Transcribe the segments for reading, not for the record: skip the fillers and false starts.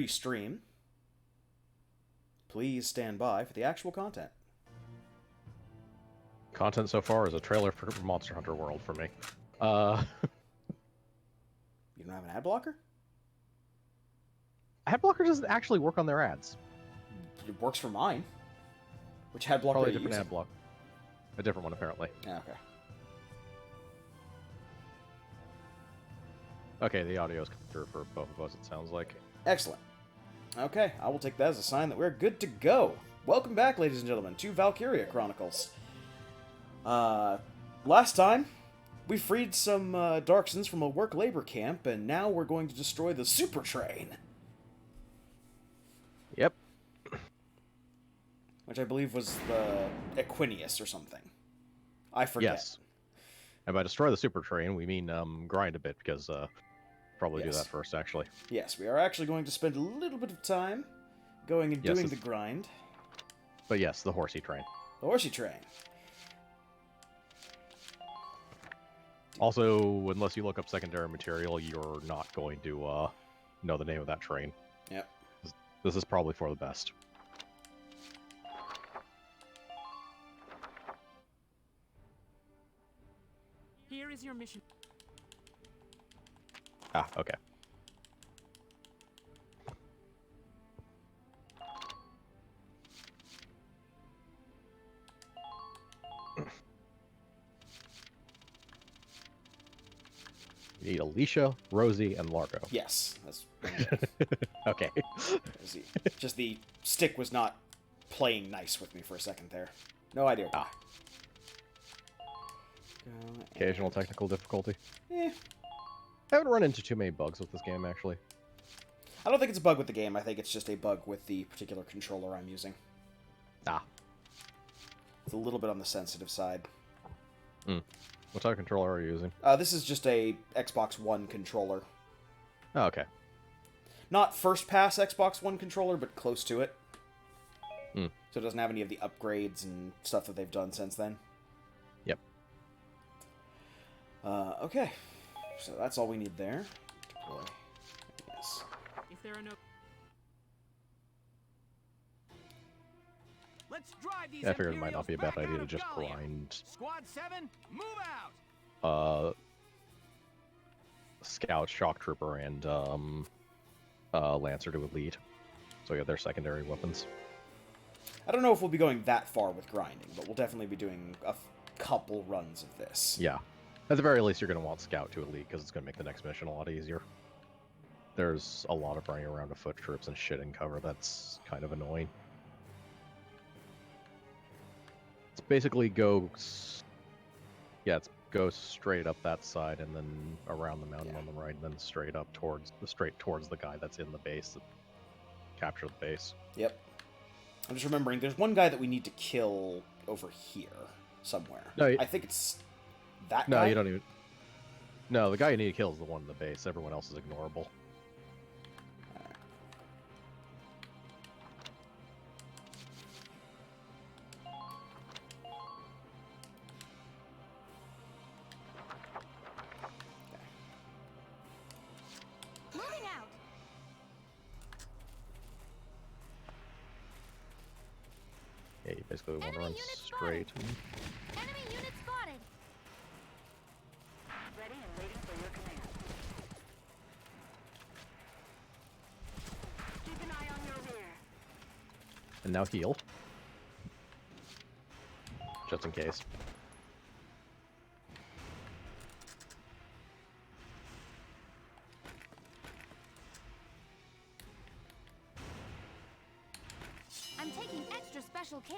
Stream. Please stand by for the actual content. Content so far is a trailer for Monster Hunter World for me. You don't have an ad blocker? Ad blocker doesn't actually work on their ads. It works for mine. Which ad blocker Probably are a you different using? ad block. A different one, apparently. Yeah, okay. Okay, the audio is coming through for both of us, it sounds like. Excellent. Okay, I will take that as a sign that we're good to go. Welcome back, ladies and gentlemen, to Valkyria Chronicles. Last time, we freed some Darksons from a work labor camp, and now we're going to destroy the super train. Yep. Which I believe was the Equinius or something. I forget. Yes. And by destroy the super train, we mean grind a bit, because probably do that first, actually. Yes, we are actually going to spend a little bit of time going and doing the grind. But yes, the horsey train. The horsey train. Also, unless you look up secondary material, you're not going to know the name of that train. Yep. This is probably for the best. Here is your mission. Ah, okay. You need Alicia, Rosie, and Largo. Yes. That's Okay. just the stick was not playing nice with me for a second there. No idea why. Occasional technical difficulty. Eh. I haven't run into too many bugs with this game, actually. I don't think it's a bug with the game. I think it's just a bug with the particular controller I'm using. Ah. It's a little bit on the sensitive side. What type of controller are you using? This is just a Xbox One controller. Oh, okay. Not first-pass Xbox One controller, but close to it. Hmm. So it doesn't have any of the upgrades and stuff that they've done since then. Yep. Okay. So that's all we need there. Deploy. Yes. If there are no Let's drive these Yeah, I figured it might not be a bad Imperials idea to back just out of Gallia. grind Squad 7, move out. Scout, Shock Trooper, and Lancer to Elite. So yeah, they're secondary weapons. I don't know if we'll be going that far with grinding, but we'll definitely be doing a couple runs of this. Yeah. At the very least, you're going to want Scout to Elite, because it's going to make the next mission a lot easier. There's a lot of running around to foot troops and shit in cover that's kind of annoying. It's basically go straight up that side and then around the mountain on the right, and then straight towards the guy that's in the base to capture the base. Yep. I'm just remembering, there's one guy that we need to kill over here somewhere. No, I think it's that No, guy? you don't even... No, the guy you need to kill is the one in the base. Everyone else is ignorable. Moving out. Yeah, you basically want to Enemy run unit straight. Enemy unit spotted. Ready and waiting for your command. Keep an eye on your rear. And now heal. Just in case. I'm taking extra special care.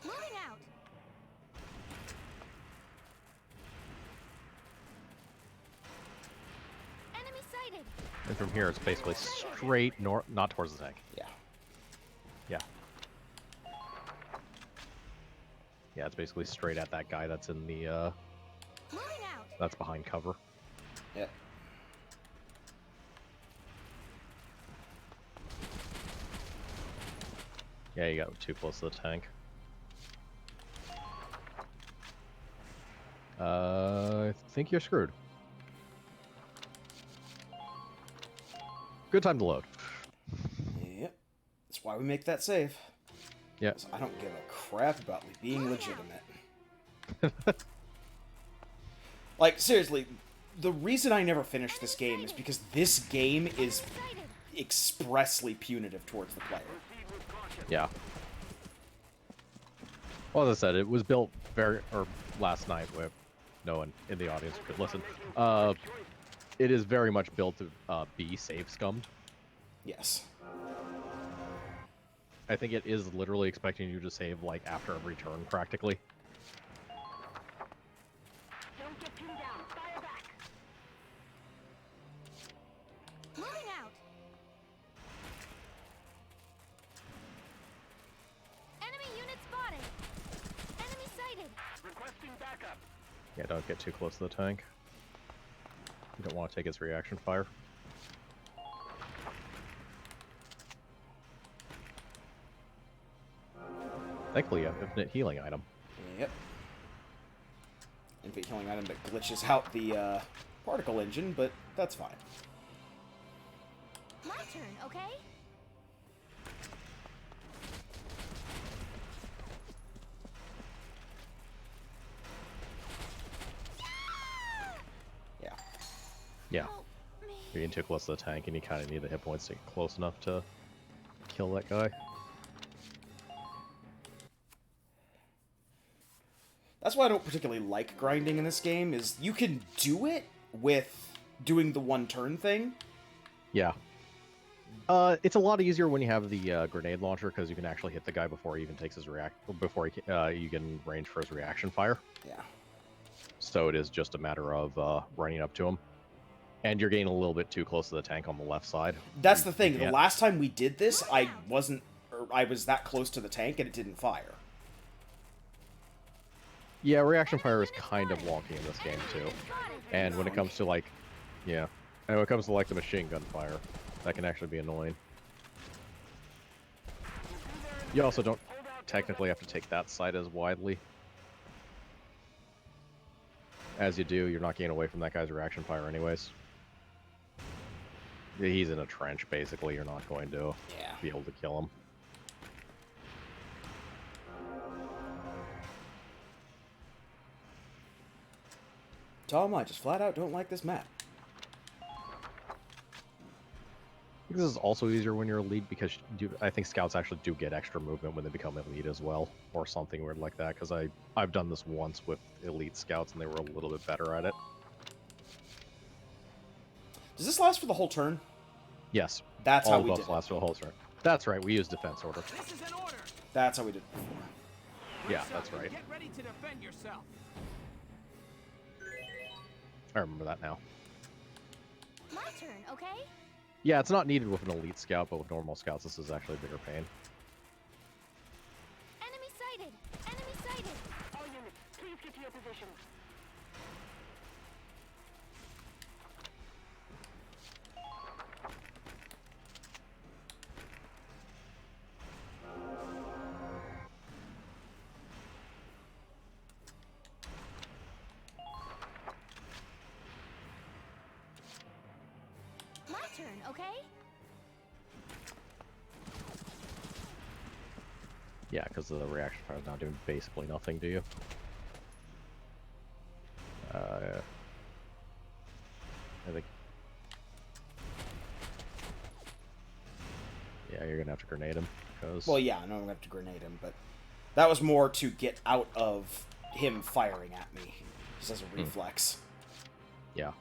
Moving out. Enemy sighted. And from here, it's basically straight north, not towards the tank. Yeah. Yeah. Yeah, it's basically straight at that guy that's in the, Moving out. that's behind cover. Yep. Yeah, you got too close to the tank. I think you're screwed. Good time to load. Yep. That's why we make that save. Yeah. 'Cause I don't give a crap about being legitimate. Like, seriously, the reason I never finished this game is because this game is expressly punitive towards the player. Yeah. Well, as I said, it was built last night with no one in the audience could listen. It is very much built to be save scummed. Yes. I think it is literally expecting you to save like after every turn, practically. Don't get pinned down. Fire back. Moving out. Enemy unit spotted. Enemy sighted. Requesting backup. Yeah, don't get too close to the tank. You don't want to take its reaction fire. Thankfully, you have infinite healing item. Yep. Infinite healing item that glitches out the particle engine, but that's fine. My turn, okay? Yeah. Yeah, Help me. you're getting too close to the tank, and you kind of need the hit points to get close enough to kill that guy. That's why I don't particularly like grinding in this game, is you can do it with doing the one-turn thing. Yeah. It's a lot easier when you have the grenade launcher, because you can actually hit the guy before he even takes his before you can range for his reaction fire. Yeah. So it is just a matter of running up to him. And you're getting a little bit too close to the tank on the left side. That's the thing. The can't- last time we did this, I was that close to the tank and it didn't fire. Yeah, reaction fire is kind of wonky in this game too. And when it comes to like, yeah, and when it comes to like the machine gun fire, that can actually be annoying. You also don't technically have to take that side as widely. As you do, you're not getting away from that guy's reaction fire anyways. He's in a trench, basically. You're not going to be able to kill him. Tom, I just flat out don't like this map. This is also easier when you're elite because I think scouts actually do get extra movement when they become elite as well, or something weird like that. Because I've done this once with elite scouts and they were a little bit better at it. Does this last for the whole turn? Yes. That's how all we buffs did it. last for the whole turn. That's right. We use defense order. This is an order. That's how we did it before. Yeah, that's right. Get ready to defend yourself. I remember that now. My turn, okay? Yeah, it's not needed with an elite scout, but with normal scouts, this is actually a bigger pain. Enemy sighted. Enemy sighted. All units, please get to your positions. My turn, okay? Yeah, because the reaction fire is now doing basically nothing to you. I think. Yeah, you're gonna have to grenade him because. Well, yeah, I know I'm gonna have to grenade him, but that was more to get out of him firing at me, just as a reflex. Yeah.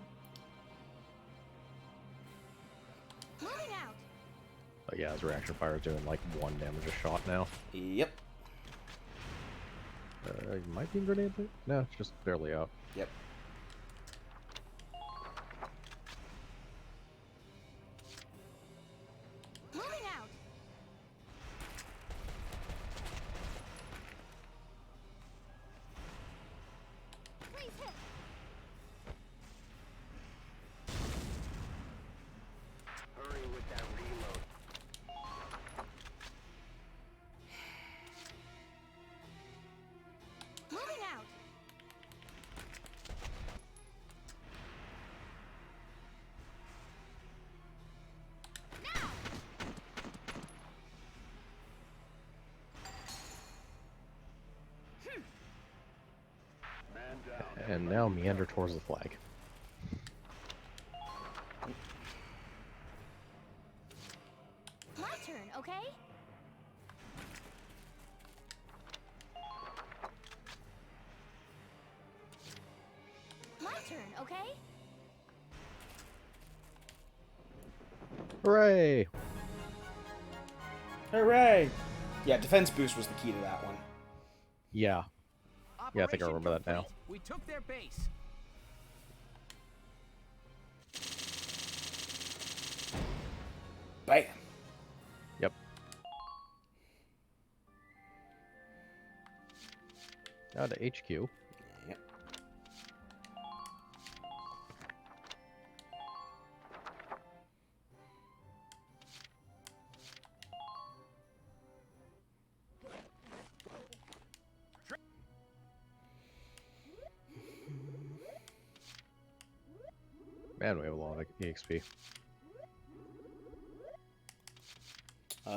Moving out. But yeah, his reaction fire is doing like 1 damage a shot now. Yep. You might be grenade. No, it's just barely out. Yep. Moving out. Please hit. Hurry with that reload. And now meander towards the flag. My turn, okay? My turn, okay? Hooray! Hooray! Yeah, defense boost was the key to that one. Yeah. Yeah, I think I Operation remember that now. complete. We took their base. Bam! Yep. Now to HQ. Yep. Man, we have a lot of EXP.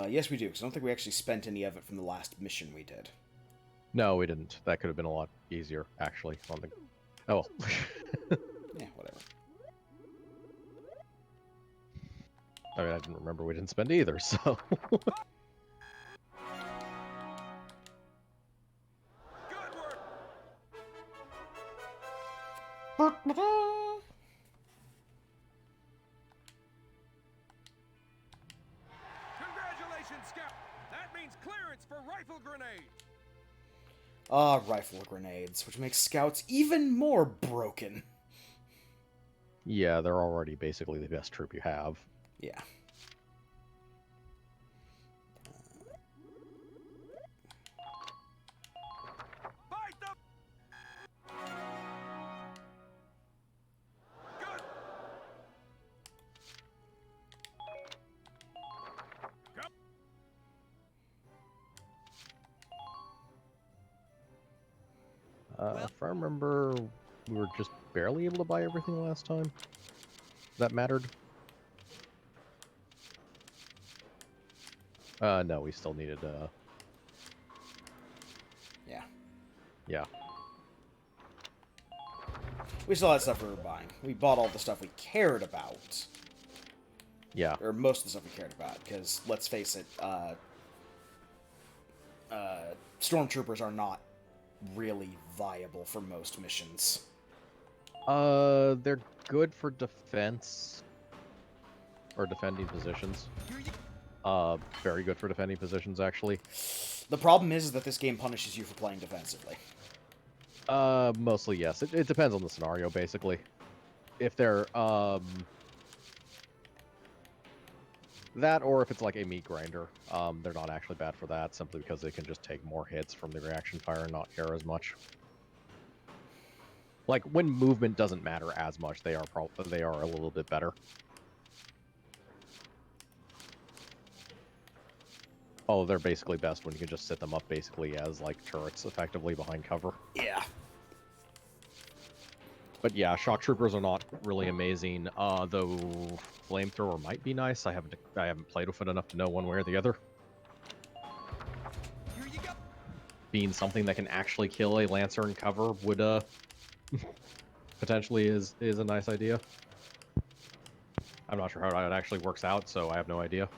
Yes, we do, because I don't think we actually spent any of it from the last mission we did. No, we didn't. That could have been a lot easier, actually. I don't think... Oh, well. Yeah, whatever. I mean, I didn't remember we didn't spend either, so... Good work. Congratulations, Scout. That means clearance for rifle grenades. Rifle grenades, which makes scouts even more broken. Yeah, they're already basically the best troop you have. Yeah. Fight them. Good. Go. If I remember, we were just barely able to buy everything last time. That mattered. No, we still needed, Yeah. yeah. We still had stuff we were buying. We bought all the stuff we cared about. Yeah. Or most of the stuff we cared about, because, let's face it, stormtroopers are not really viable for most missions. They're good for defense. Or defending positions. Very good for defending positions, actually. The problem is that this game punishes you for playing defensively. Mostly yes. It depends on the scenario, basically. If they're, that, or if it's like a meat grinder, they're not actually bad for that, simply because they can just take more hits from the reaction fire and not care as much. Like, when movement doesn't matter as much, they are a little bit better. Oh, they're basically best when you can just set them up basically as, like, turrets, effectively, behind cover. Yeah. But yeah, shock troopers are not really amazing, though flamethrower might be nice. I haven't played with it enough to know one way or the other. Here you go. Being something that can actually kill a lancer in cover would, potentially is a nice idea. I'm not sure how it actually works out, so I have no idea.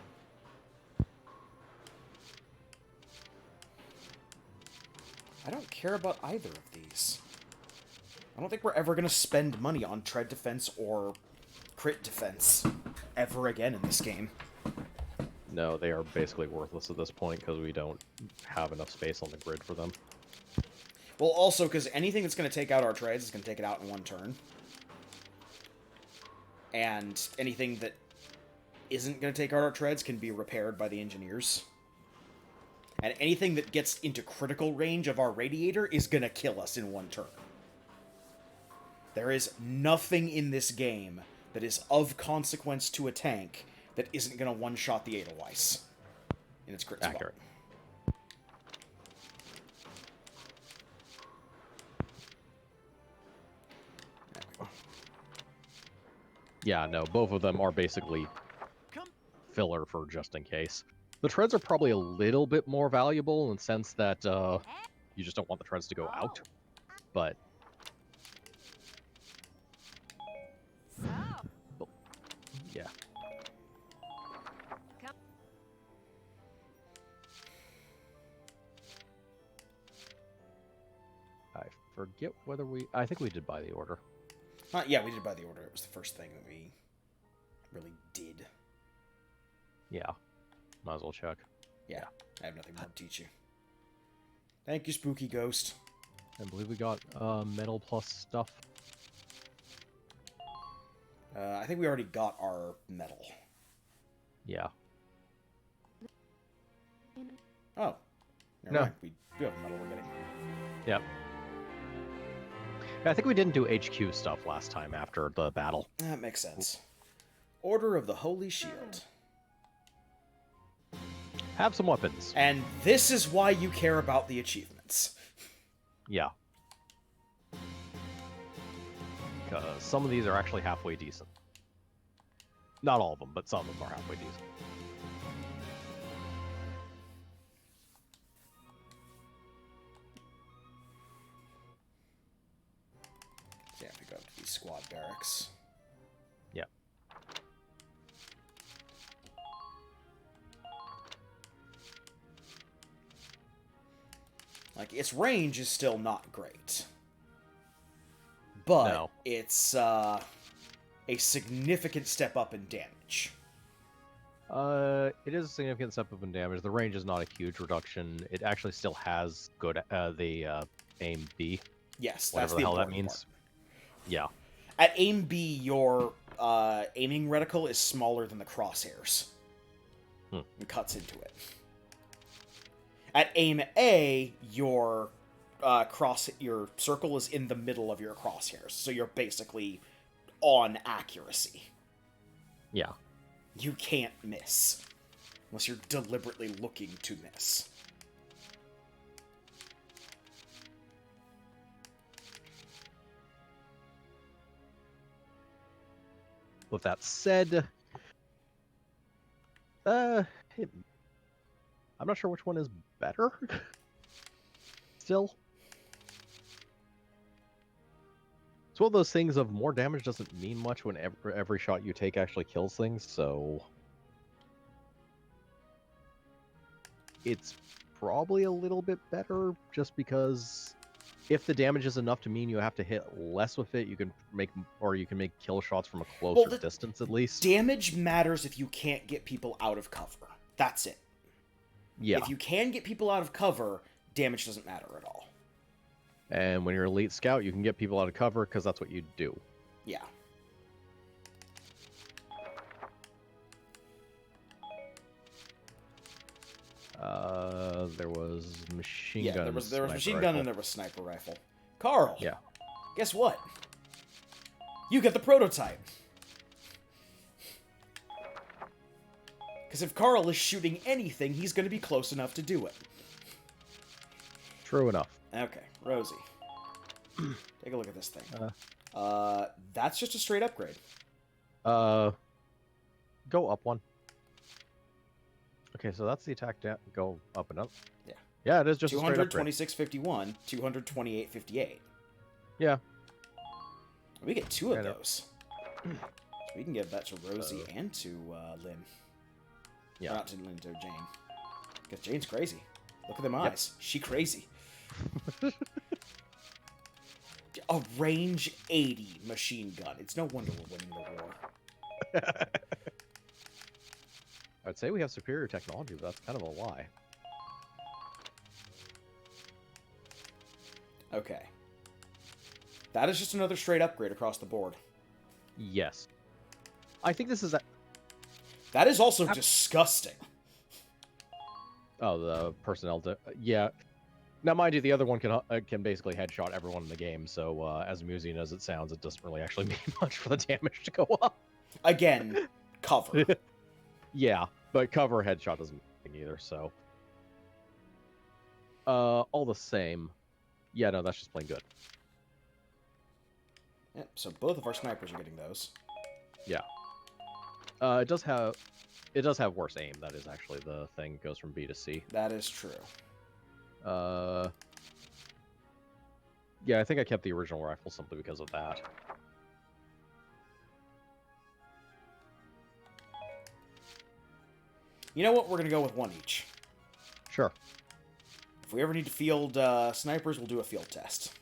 I don't care about either of these. I don't think we're ever going to spend money on tread defense or crit defense ever again in this game. No, they are basically worthless at this point because we don't have enough space on the grid for them. Well, also, because anything that's going to take out our treads is going to take it out in one turn. And anything that isn't going to take out our treads can be repaired by the engineers. And anything that gets into critical range of our radiator is going to kill us in one turn. There is nothing in this game that is of consequence to a tank that isn't going to one-shot the Edelweiss in its crit spot. Accurate. Yeah, no, both of them are basically filler for just in case. The treads are probably a little bit more valuable in the sense that you just don't want the treads to go out. But forget whether we... I think we did buy the order. Yeah, we did buy the order. It was the first thing that we really did. Yeah. Might as well check. Yeah, I have nothing more to teach you. Thank you, Spooky Ghost. I believe we got metal plus stuff. I think we already got our metal. Yeah. Oh. Never No. mind. We do have metal we're getting. Yep. I think we didn't do HQ stuff last time after the battle. That makes sense. Order of the Holy Shield. Have some weapons. And this is why you care about the achievements. Yeah. Because some of these are actually halfway decent. Not all of them, but some of them are halfway decent. Yeah, we go to the squad barracks. Yeah. Like, its range is still not great. But No. it's a significant step up in damage. It is a significant step up in damage. The range is not a huge reduction. It actually still has good aim B. Yes, Whatever that's the the hell that important means. part. Yeah. At aim B, your aiming reticle is smaller than the crosshairs. And cuts into it. At aim A, your your circle is in the middle of your crosshairs, so you're basically on accuracy. Yeah. You can't miss unless you're deliberately looking to miss. With that said, I'm not sure which one is better. Still. It's one of those things of more damage doesn't mean much when every shot you take actually kills things, so... It's probably a little bit better, just because if the damage is enough to mean you have to hit less with it, you can make kill shots from a closer distance at least. Damage matters if you can't get people out of cover. That's it. Yeah. If you can get people out of cover, damage doesn't matter at all. And when you're elite scout, you can get people out of cover because that's what you do. Yeah. There was machine gun. Yeah, there was machine gun rifle. and there was sniper rifle. Carl. Yeah. Guess what? You get the prototype. Because if Carl is shooting anything, he's going to be close enough to do it. True enough. Okay, Rosie. Take a look at this thing. That's just a straight upgrade. Go up one. Okay, so that's the attack down. Go up and up. Yeah. Yeah, it is just a straight 200, upgrade. 2651, 228, 58. Yeah. We get two of I know. those. So we can give that to Rosie and to Lynn. Yeah. Or not to Lynn, to Jane. Because Jane's crazy. Look at them eyes. She crazy. A range 80 machine gun. It's no wonder we're winning the war. I'd say we have superior technology, but that's kind of a lie. Okay. That is just another straight upgrade across the board. Yes. I think this is That is also disgusting. Oh, the personnel. Yeah. Now, mind you, the other one can basically headshot everyone in the game. So, as amusing as it sounds, it doesn't really actually mean much for the damage to go up. Again, cover. Yeah, but cover headshot doesn't mean either. So, all the same, yeah, no, that's just plain good. Yep, so both of our snipers are getting those. Yeah. It does have worse aim. That is actually the thing. It goes from B to C. That is true. Yeah, I think I kept the original rifle simply because of that. You know what? We're going to go with one each. Sure. If we ever need to field snipers, we'll do a field test.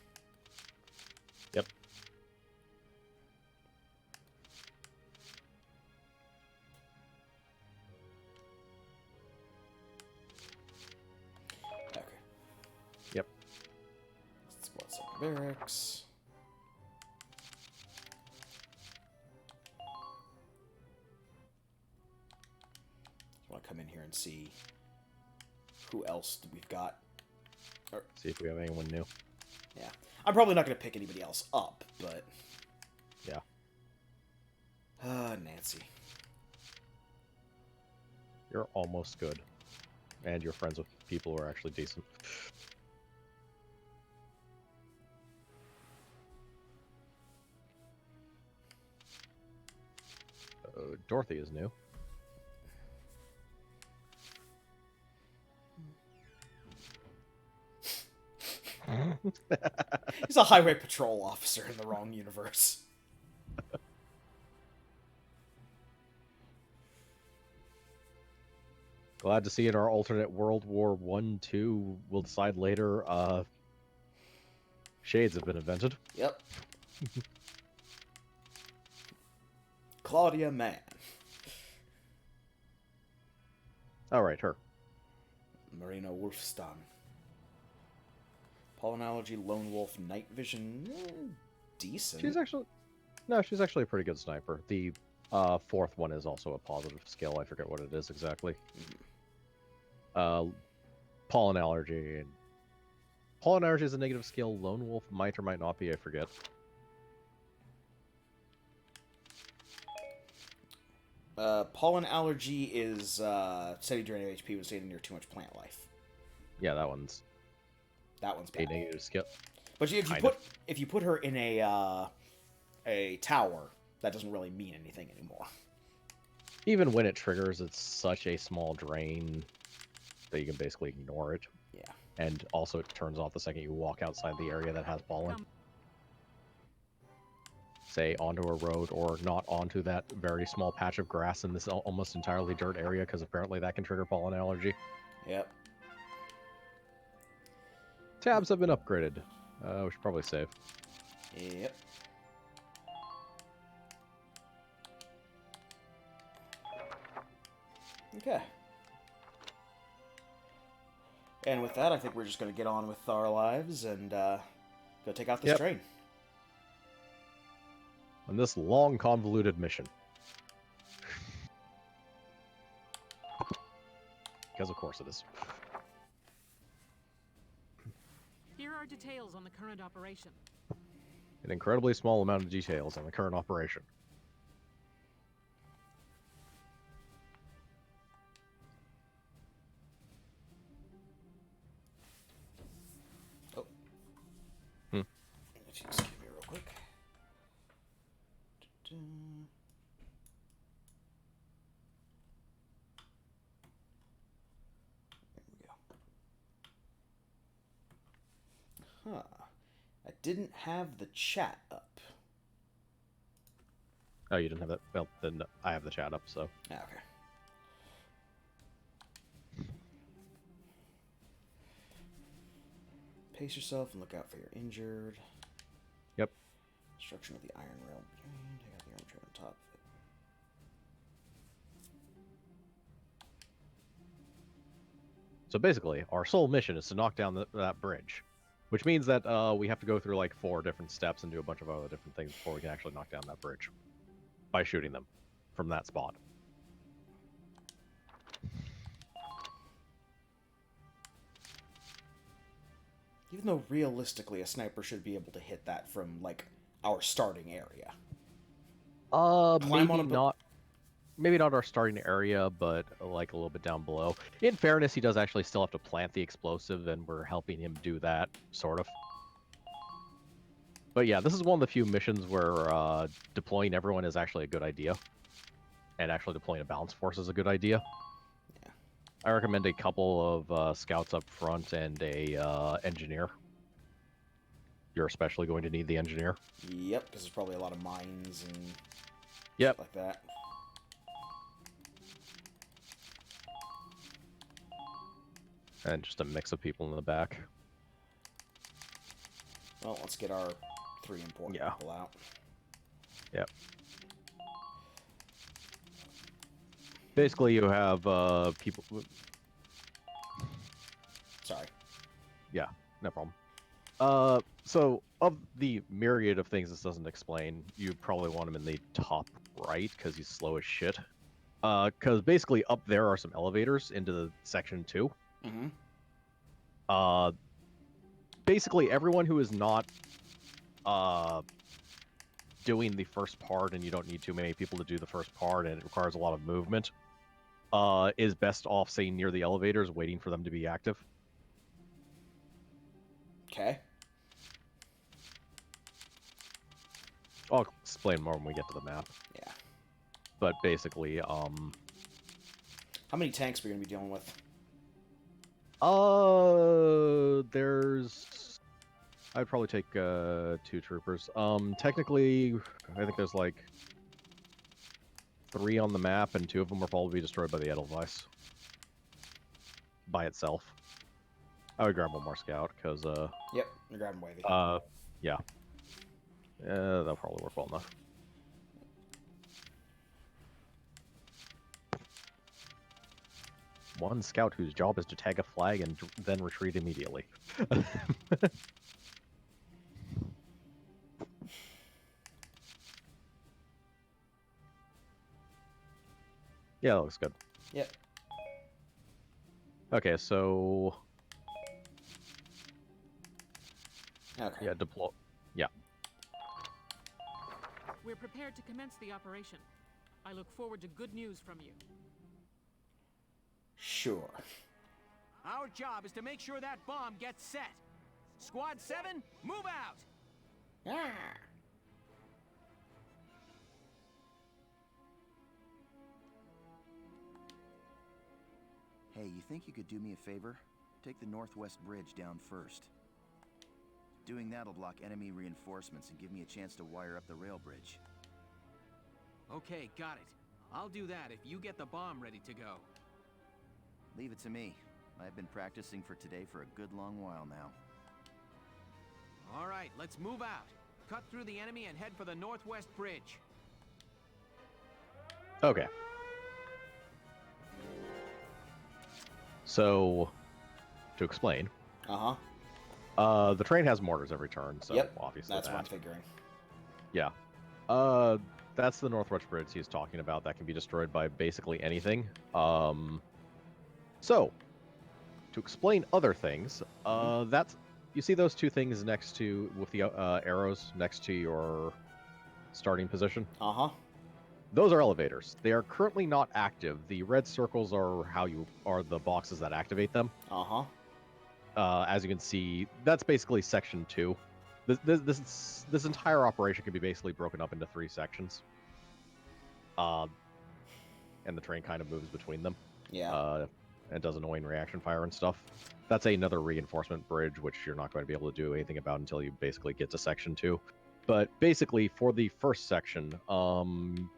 Barracks. I want to come in here and see who else we've got. See if we have anyone new. Yeah. I'm probably not going to pick anybody else up, but... Yeah. Nancy. You're almost good. And you're friends with people who are actually decent. Dorothy is new. He's a highway patrol officer in the wrong universe. Glad to see in our alternate World War I, 2, we'll decide later, shades have been invented. Yep. Claudia Mann. Alright, her. Marina Wolfstan. Pollen allergy, lone wolf, night vision. Decent. She's actually a pretty good sniper. The fourth one is also a positive skill. I forget what it is exactly. Pollen allergy. Pollen allergy is a negative skill. Lone wolf might or might not be. I forget. Pollen allergy is steady drain of HP when staying near too much plant life. Yeah, that one's That one's a bad. negative skill. But if you put her in a tower, that doesn't really mean anything anymore. Even when it triggers, it's such a small drain that you can basically ignore it. Yeah. And also it turns off the second you walk outside the area that has pollen. Say, onto a road or not onto that very small patch of grass in this almost entirely dirt area, because apparently that can trigger pollen allergy. Yep. Tabs have been upgraded. We should probably save. Yep. Okay. And with that, I think we're just going to get on with our lives and go take out this train. On this long, convoluted mission. Because of course it is. Here are details on the current operation. An incredibly small amount of details on the current operation. Oh. Excuse me real quick. There we go. Huh. I didn't have the chat up. Oh, you didn't have that? Well, then I have the chat up, so... Ah, okay. Pace yourself and look out for your injured. Yep. Destruction of the iron rail. Take out the iron train on top of it. So basically, our sole mission is to knock down that bridge. Which means that we have to go through like 4 different steps and do a bunch of other different things before we can actually knock down that bridge. By shooting them from that spot. Even though realistically a sniper should be able to hit that from like our starting area. Maybe not our starting area, but like a little bit down below. In fairness, he does actually still have to plant the explosive, and we're helping him do that, sort of. But yeah, this is one of the few missions where deploying everyone is actually a good idea. And actually deploying a balance force is a good idea. Yeah. I recommend a couple of scouts up front and a engineer. You're especially going to need the engineer. Yep, because there's probably a lot of mines and Yep. stuff like that. And just a mix of people in the back. Well, let's get our 3 important people out. Yep. Basically, you have people... Sorry. Yeah, no problem. So, of the myriad of things this doesn't explain, you probably want him in the top right, because he's slow as shit. Because basically up there are some elevators into the section 2. Mm-hmm. Basically everyone who is not doing the first part, and you don't need too many people to do the first part, and it requires a lot of movement, is best off, say, near the elevators, waiting for them to be active. Okay. I'll explain more when we get to the map. Yeah. But basically, How many tanks are we gonna be dealing with? there's... I'd probably take 2 troopers. Technically, I think there's like 3 on the map, and 2 of them will probably be destroyed by the Edelweiss. By itself. I would grab one more scout, because, Yep, you're grabbing wavy. yeah. That'll probably work well enough. One scout whose job is to tag a flag and then retreat immediately. Yeah, that looks good. Yep. Okay, so... Okay. Yeah, deploy... Yeah. We're prepared to commence the operation. I look forward to good news from you. Sure. Our job is to make sure that bomb gets set. Squad 7, move out! Ah. Hey, you think you could do me a favor? Take the northwest bridge down first. Doing that'll block enemy reinforcements and give me a chance to wire up the rail bridge. Okay, got it. I'll do that if you get the bomb ready to go. Leave it to me. I've been practicing for today for a good long while now. All right, let's move out. Cut through the enemy and head for the northwest bridge. Okay. So, to explain, the train has mortars every turn, so Yep, obviously that's what I'm figuring. Yeah. That's the Northwest Bridge he's talking about. That can be destroyed by basically anything. So, to explain other things, that's... You see those 2 things next to... with the arrows next to your starting position? Those are elevators. They are currently not active. The red circles are the boxes that activate them. As you can see, that's basically section 2. This entire operation can be basically broken up into 3 sections. And the train kind of moves between them. Yeah. And does annoying reaction fire and stuff. That's another reinforcement bridge, which you're not going to be able to do anything about until you basically get to section 2. But basically, for the first section, and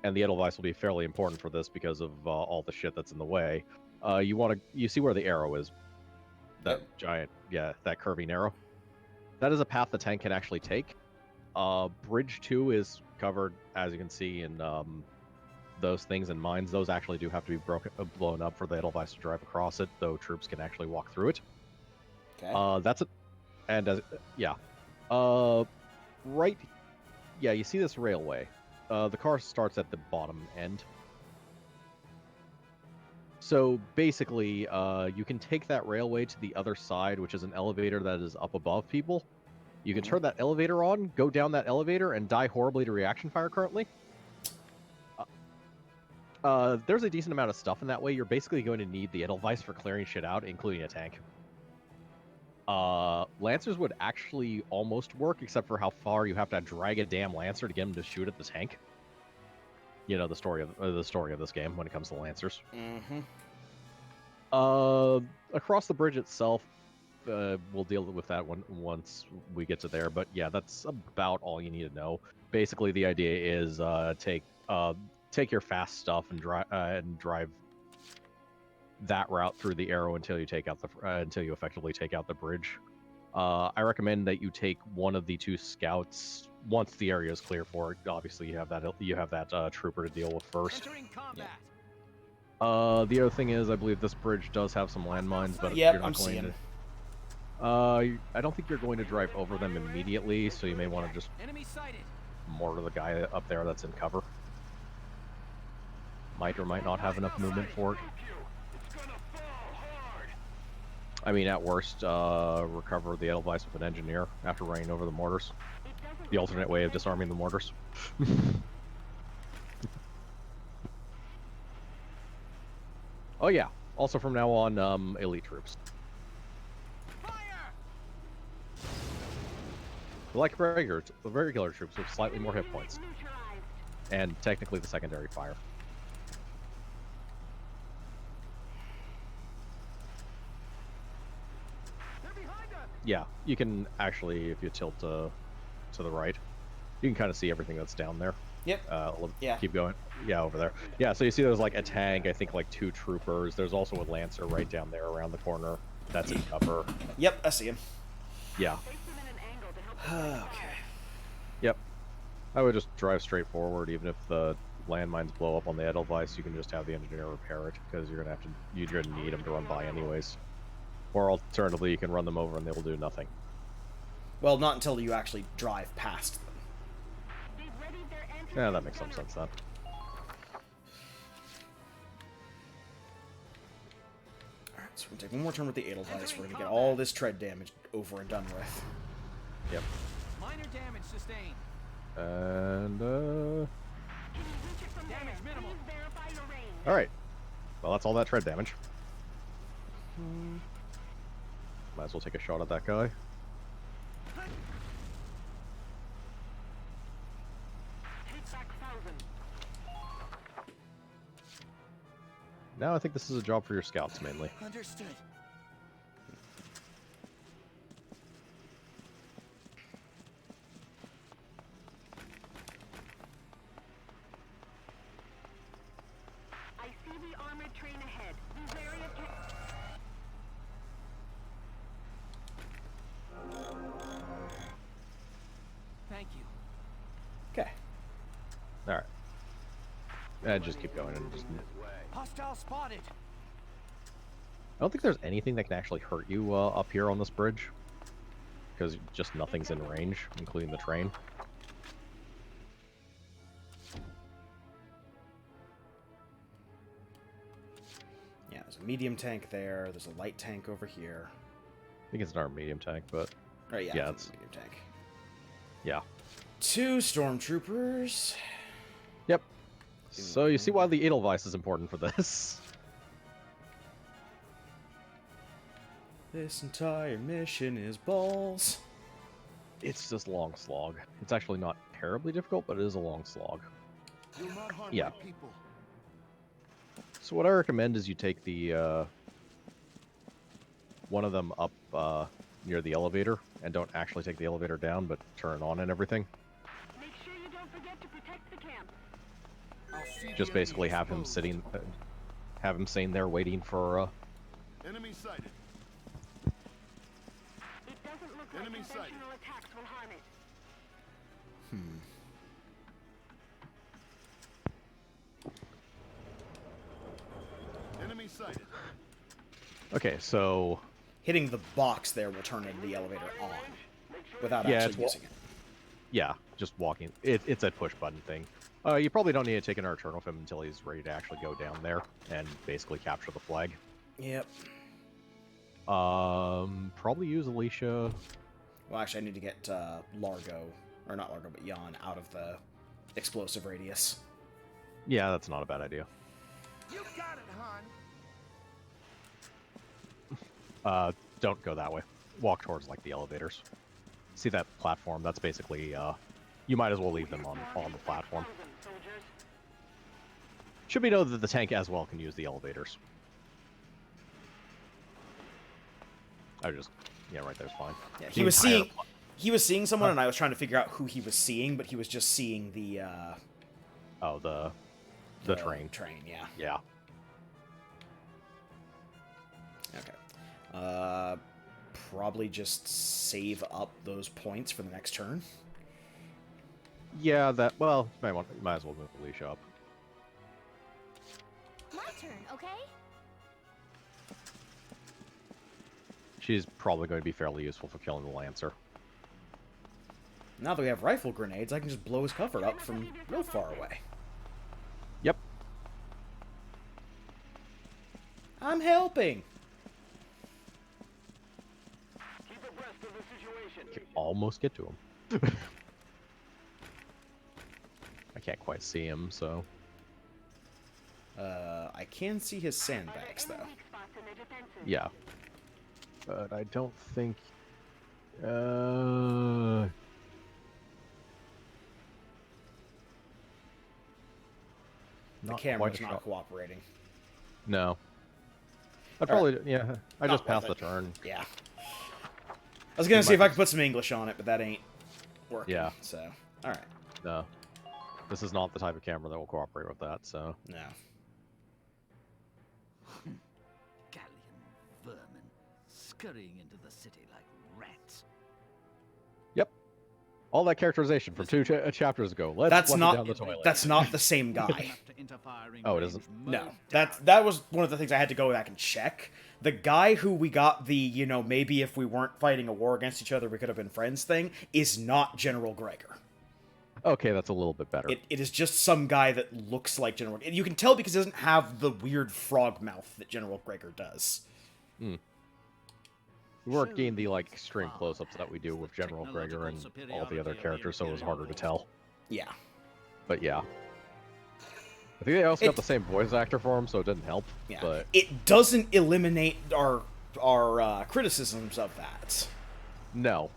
the Edelweiss will be fairly important for this because of all the shit that's in the way. You see where the arrow is? That giant, that curving arrow. That is a path the tank can actually take. Bridge 2 is covered, as you can see, in those things and mines. Those actually do have to be blown up for the Edelweiss to drive across it, though troops can actually walk through it. Okay. That's it. And right. Yeah, you see this railway. The car starts at the bottom end. So basically, you can take that railway to the other side, which is an elevator that is up above people. You can turn that elevator on, go down that elevator, and die horribly to reaction fire currently. There's a decent amount of stuff in that way. You're basically going to need the Edelweiss for clearing shit out, including a tank. Lancers would actually almost work, except for how far you have to drag a damn Lancer to get him to shoot at the tank. You know the story of this game when it comes to Lancers. Across the bridge itself, we'll deal with that one once we get to there. But yeah, that's about all you need to know. Basically, the idea is take your fast stuff and drive that route through the arrow until you effectively take out the bridge. I recommend that you take one of the 2 scouts once the area is clear for it. Obviously, you have that trooper to deal with first. Entering combat. The other thing is, I believe this bridge does have some landmines, but Yep, you're not I'm going seeing. to. I don't think you're going to drive over them immediately, so you may want to just Enemy sighted. mortar the guy up there that's in cover. Might or might not have enough movement for it. I mean, at worst, recover the Edelweiss with an engineer after running over the mortars. The alternate way of disarming the mortars. Oh yeah. Also from now on, elite troops. Fire! Like regular troops with slightly more hit points. And technically the secondary fire. They're behind us. Yeah, you can actually, if you tilt to the right, you can kind of see everything that's down there. Yep. Yeah. Keep going. Yeah, over there. Yeah, so you see there's like a tank, I think like 2 troopers. There's also a lancer right down there around the corner. That's in cover. Yep, I see him. Yeah. Okay. Yep. I would just drive straight forward, even if the landmines blow up on the Edelweiss. You can just have the engineer repair it, because you're gonna need them to run by anyways. Or alternatively, you can run them over and they will do nothing. Well, not until you actually drive past them. Yeah, that makes some sense then. Alright, so we're gonna take one more turn with the Edelweiss. We're gonna get all this tread damage over and done with. Yep. Minor damage sustained. And, Damage minimal. alright. Well, that's all that tread damage. Might as well take a shot at that guy. Now I think this is a job for your scouts, mainly. Understood. I see the armored train ahead. Be wary of Thank you. Okay. Alright. And just keep going and just... Hostile spotted. I don't think there's anything that can actually hurt you up here on this bridge. Because just nothing's in range, including the train. Yeah, there's a medium tank there. There's a light tank over here. I think it's an armed medium tank, but... Oh, yeah, Yeah, it's a medium tank. Yeah. 2 stormtroopers. Yep. So you see why the Edelweiss is important for this. This entire mission is balls. It's just long slog. It's actually not terribly difficult, but it is a long slog. You'll not harm Yeah. my people. So what I recommend is you take the one of them up near the elevator, and don't actually take the elevator down, but turn it on and everything. Make sure you don't forget to protect the camp. I'll see the Just enemy basically have him exposed. sitting there waiting for Enemy sighted. It doesn't look like Enemy sighted. conventional attacks will harm it. Enemy sighted. Okay, so Hitting the box there will turn the elevator on without Yeah, actually it's using it. yeah, just walking. It's a push button thing. You probably don't need to take an arc turn with him until he's ready to actually go down there and basically capture the flag. Yep. Probably use Alicia. Well, actually, I need to get Largo, or not Largo, but Jan out of the explosive radius. Yeah, that's not a bad idea. You got it, hon. Don't go that way. Walk towards like the elevators. See that platform? That's basically you might as well leave them on the platform. Soldiers. Should be noted that the tank as well can use the elevators. Yeah, right there's fine. Yeah, The entire he was seeing someone, and I was trying to figure out who he was seeing, but he was just seeing the the train. Train, yeah. Yeah. Okay. Probably just save up those points for the next turn. Yeah, might as well move Alicia up. My turn, okay? she's probably going to be fairly useful for killing the Lancer. Now that we have rifle grenades, I can just blow his cover up from real far away. Yep. I'm helping. Keep abreast of the situation. Can almost get to him. I can't quite see him, so... I can see his sandbags, though. Weak spots in their defenses. Yeah. But I don't think... The Not camera's quite not sure. cooperating. No. I'd probably... Yeah, I just Not passed worth the it. turn. Yeah. I was gonna see if I could put some English on it, but that ain't working. Yeah. So, alright. No. This is not the type of camera that will cooperate with that, so... No. Galleon vermin scurrying into the city like rats. Yep. All that characterization from two chapters ago. Let's That's flush it not down the toilet. that's not the same guy. Oh, it isn't? No. That was one of the things I had to go back and check. The guy who we got the, you know, maybe if we weren't fighting a war against each other we could have been friends thing is not General Gregor. Okay, that's a little bit better. It is just some guy that looks like General. You can tell because he doesn't have the weird frog mouth that General Gregor does. We weren't getting the like extreme close-ups that we do with General Gregor and all the other characters, so it was harder to tell. Yeah. But yeah. I think they also got the same voice actor for him, so it didn't help. Yeah. But It doesn't eliminate our criticisms of that. no.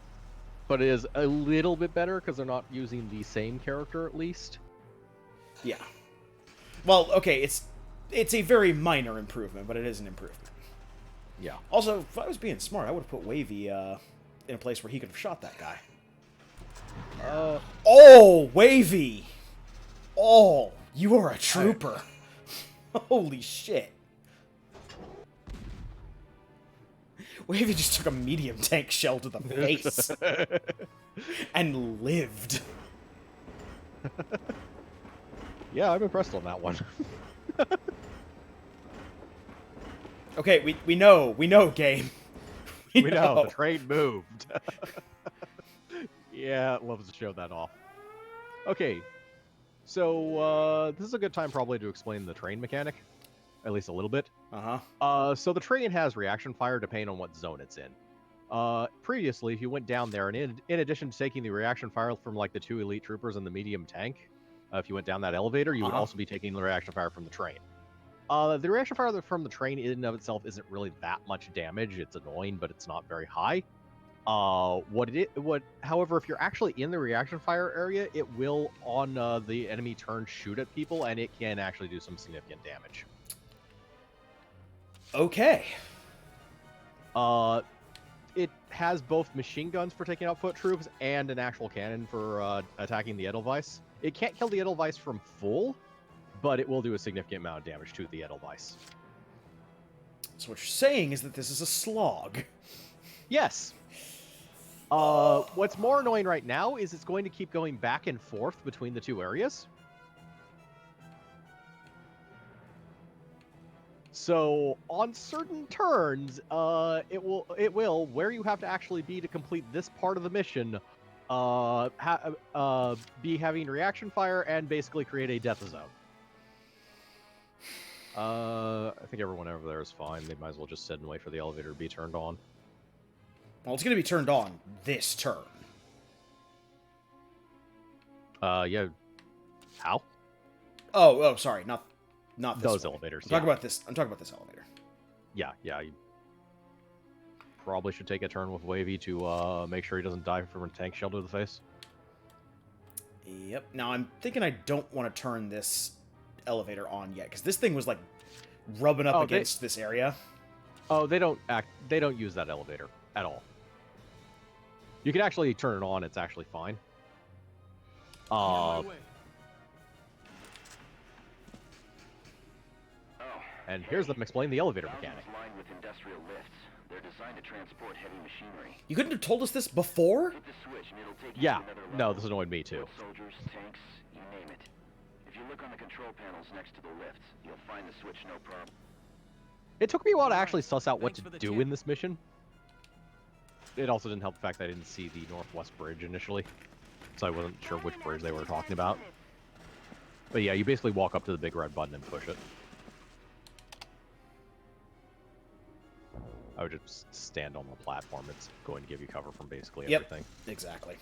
But it is a little bit better because they're not using the same character at least. Yeah. Well, okay, it's a very minor improvement, but it is an improvement. Yeah. Also, if I was being smart, I would have put Wavy in a place where he could have shot that guy. Oh, Wavy! Oh, you are a trooper. Holy shit. Wavy just took a medium tank shell to the face. And lived. Yeah, I'm impressed on that one. Okay, we know, game. We know, the train moved. Yeah, it loves to show that off. Okay, so this is a good time probably to explain the train mechanic, at least a little bit. So the train has reaction fire depending on what zone it's in. Previously, if you went down there, and in addition to taking the reaction fire from like the 2 elite troopers and the medium tank, if you went down that elevator, you would also be taking the reaction fire from the train. The reaction fire from the train in and of itself isn't really that much damage. It's annoying, but it's not very high. However, if you're actually in the reaction fire area, it will, on the enemy turn, shoot at people, and it can actually do some significant damage. Okay. It has both machine guns for taking out foot troops and an actual cannon for attacking the Edelweiss. It can't kill the Edelweiss from full, but it will do a significant amount of damage to the Edelweiss. So what you're saying is that this is a slog. Yes. What's more annoying right now is it's going to keep going back and forth between the two areas. So on certain turns, it will where you have to actually be to complete this part of the mission, be having reaction fire and basically create a death zone. I think everyone over there is fine. They might as well just sit and wait for the elevator to be turned on. Well, it's going to be turned on this turn. Yeah. How? Oh, sorry, not this those one. elevators. I'm talking about this. I'm talking about this elevator. Yeah. You probably should take a turn with Wavy to make sure he doesn't die from a tank shell to the face. Yep. Now I'm thinking I don't want to turn this elevator on yet because this thing was like rubbing up against this area. Oh, they don't use that elevator at all. You can actually turn it on. It's actually fine. And here's them explain the elevator mechanic. Lined with industrial lifts. They're designed to transport heavy machinery. You couldn't have told us this before? Hit the switch and it'll take you Yeah. to another No, level. this annoyed me too. Soldiers, tanks, you name it. If you look on the control panels next to the lifts, you'll find the switch no problem. It took me a while to actually suss out what Thanks for to the do tip. in this mission. it also didn't help the fact that I didn't see the northwest bridge initially, so I wasn't sure which bridge they were talking about. But yeah, you basically walk up to the big red button and push it. I would just stand on the platform. It's going to give you cover from basically everything. Exactly.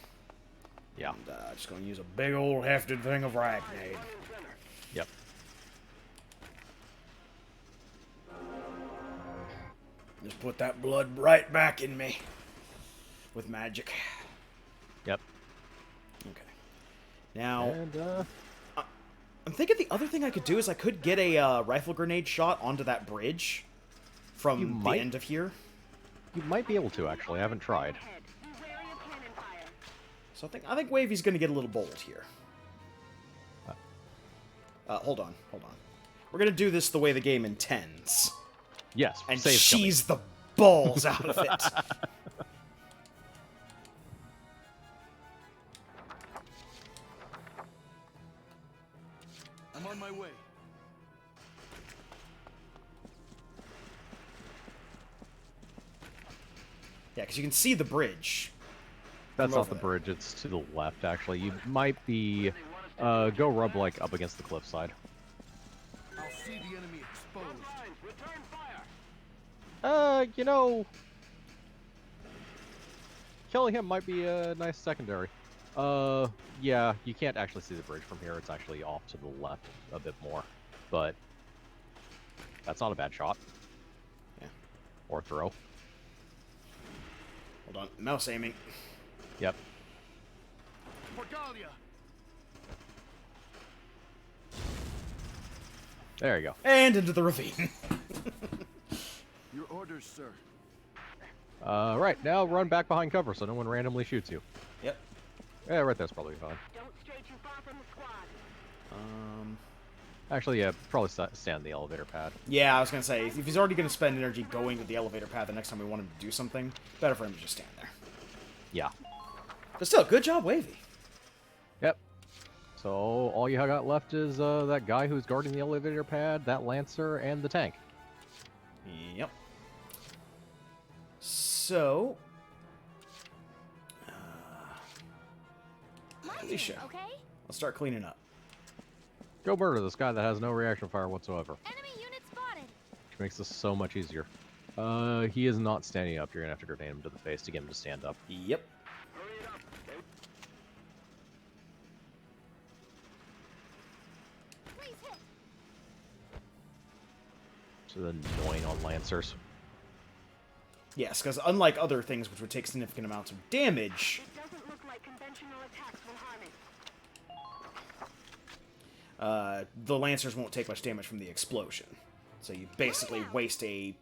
Yeah. And, just going to use a big old hefted thing of Ragnade. Yep. Just put that blood right back in me. With magic. Yep. Okay. Now, And, I'm thinking the other thing I could do is I could get a rifle grenade shot onto that bridge from the end of here. You might be able to, actually. I haven't tried. So I think Wavy's going to get a little bold here. Hold on. We're going to do this the way the game intends. Yes, and save cheese the balls out of it. I'm on my way. Yeah, because you can see the bridge. That's not the bridge, it's to the left, actually. You might be... go rub, like, up against the cliffside. I'll see the enemy exposed. You know... Killing him might be a nice secondary. Yeah, you can't actually see the bridge from here. It's actually off to the left a bit more. But... that's not a bad shot. Yeah. Or throw. Hold on. Mouse aiming. Yep. Valkyria. There you go. And into the ravine. Your orders, sir. Right, now run back behind cover so no one randomly shoots you. Yep. Yeah, right there's probably fine. Don't stray too far from the squad. Actually, yeah, probably stand on the elevator pad. Yeah, I was going to say, if he's already going to spend energy going to the elevator pad the next time we want him to do something, better for him to just stand there. Yeah. But still, good job, Wavy. Yep. So, all you got left is that guy who's guarding the elevator pad, that Lancer, and the tank. Yep. So... My turn, Alicia. okay? Let's start cleaning up. Go murder this guy that has no reaction fire whatsoever. Enemy unit spotted. Which makes this so much easier. He is not standing up. You're gonna have to grenade him to the face to get him to stand up. Yep. Please hit. So annoying on Lancers. Yes, because unlike other things which would take significant amounts of damage, It doesn't look like conventional attacks will harm it. the Lancers won't take much damage from the explosion. So you basically waste a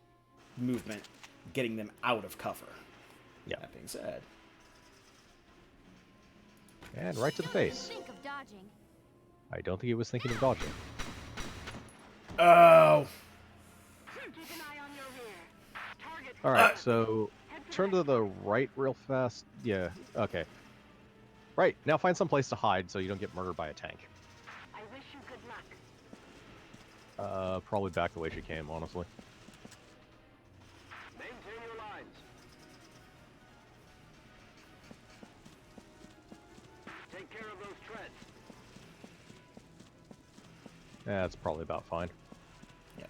movement getting them out of cover. Yeah. That being said. And right to the face. Think of dodging. I don't think he was thinking of dodging. Oh! Keep an eye on your rear. Target. Alright, so turn to the right real fast. Yeah, okay. Right, now find some place to hide so you don't get murdered by a tank. I wish you good luck. Probably back the way she came, honestly. Maintain your lines. Take care of those treads. Yeah, that's probably about fine. Yeah.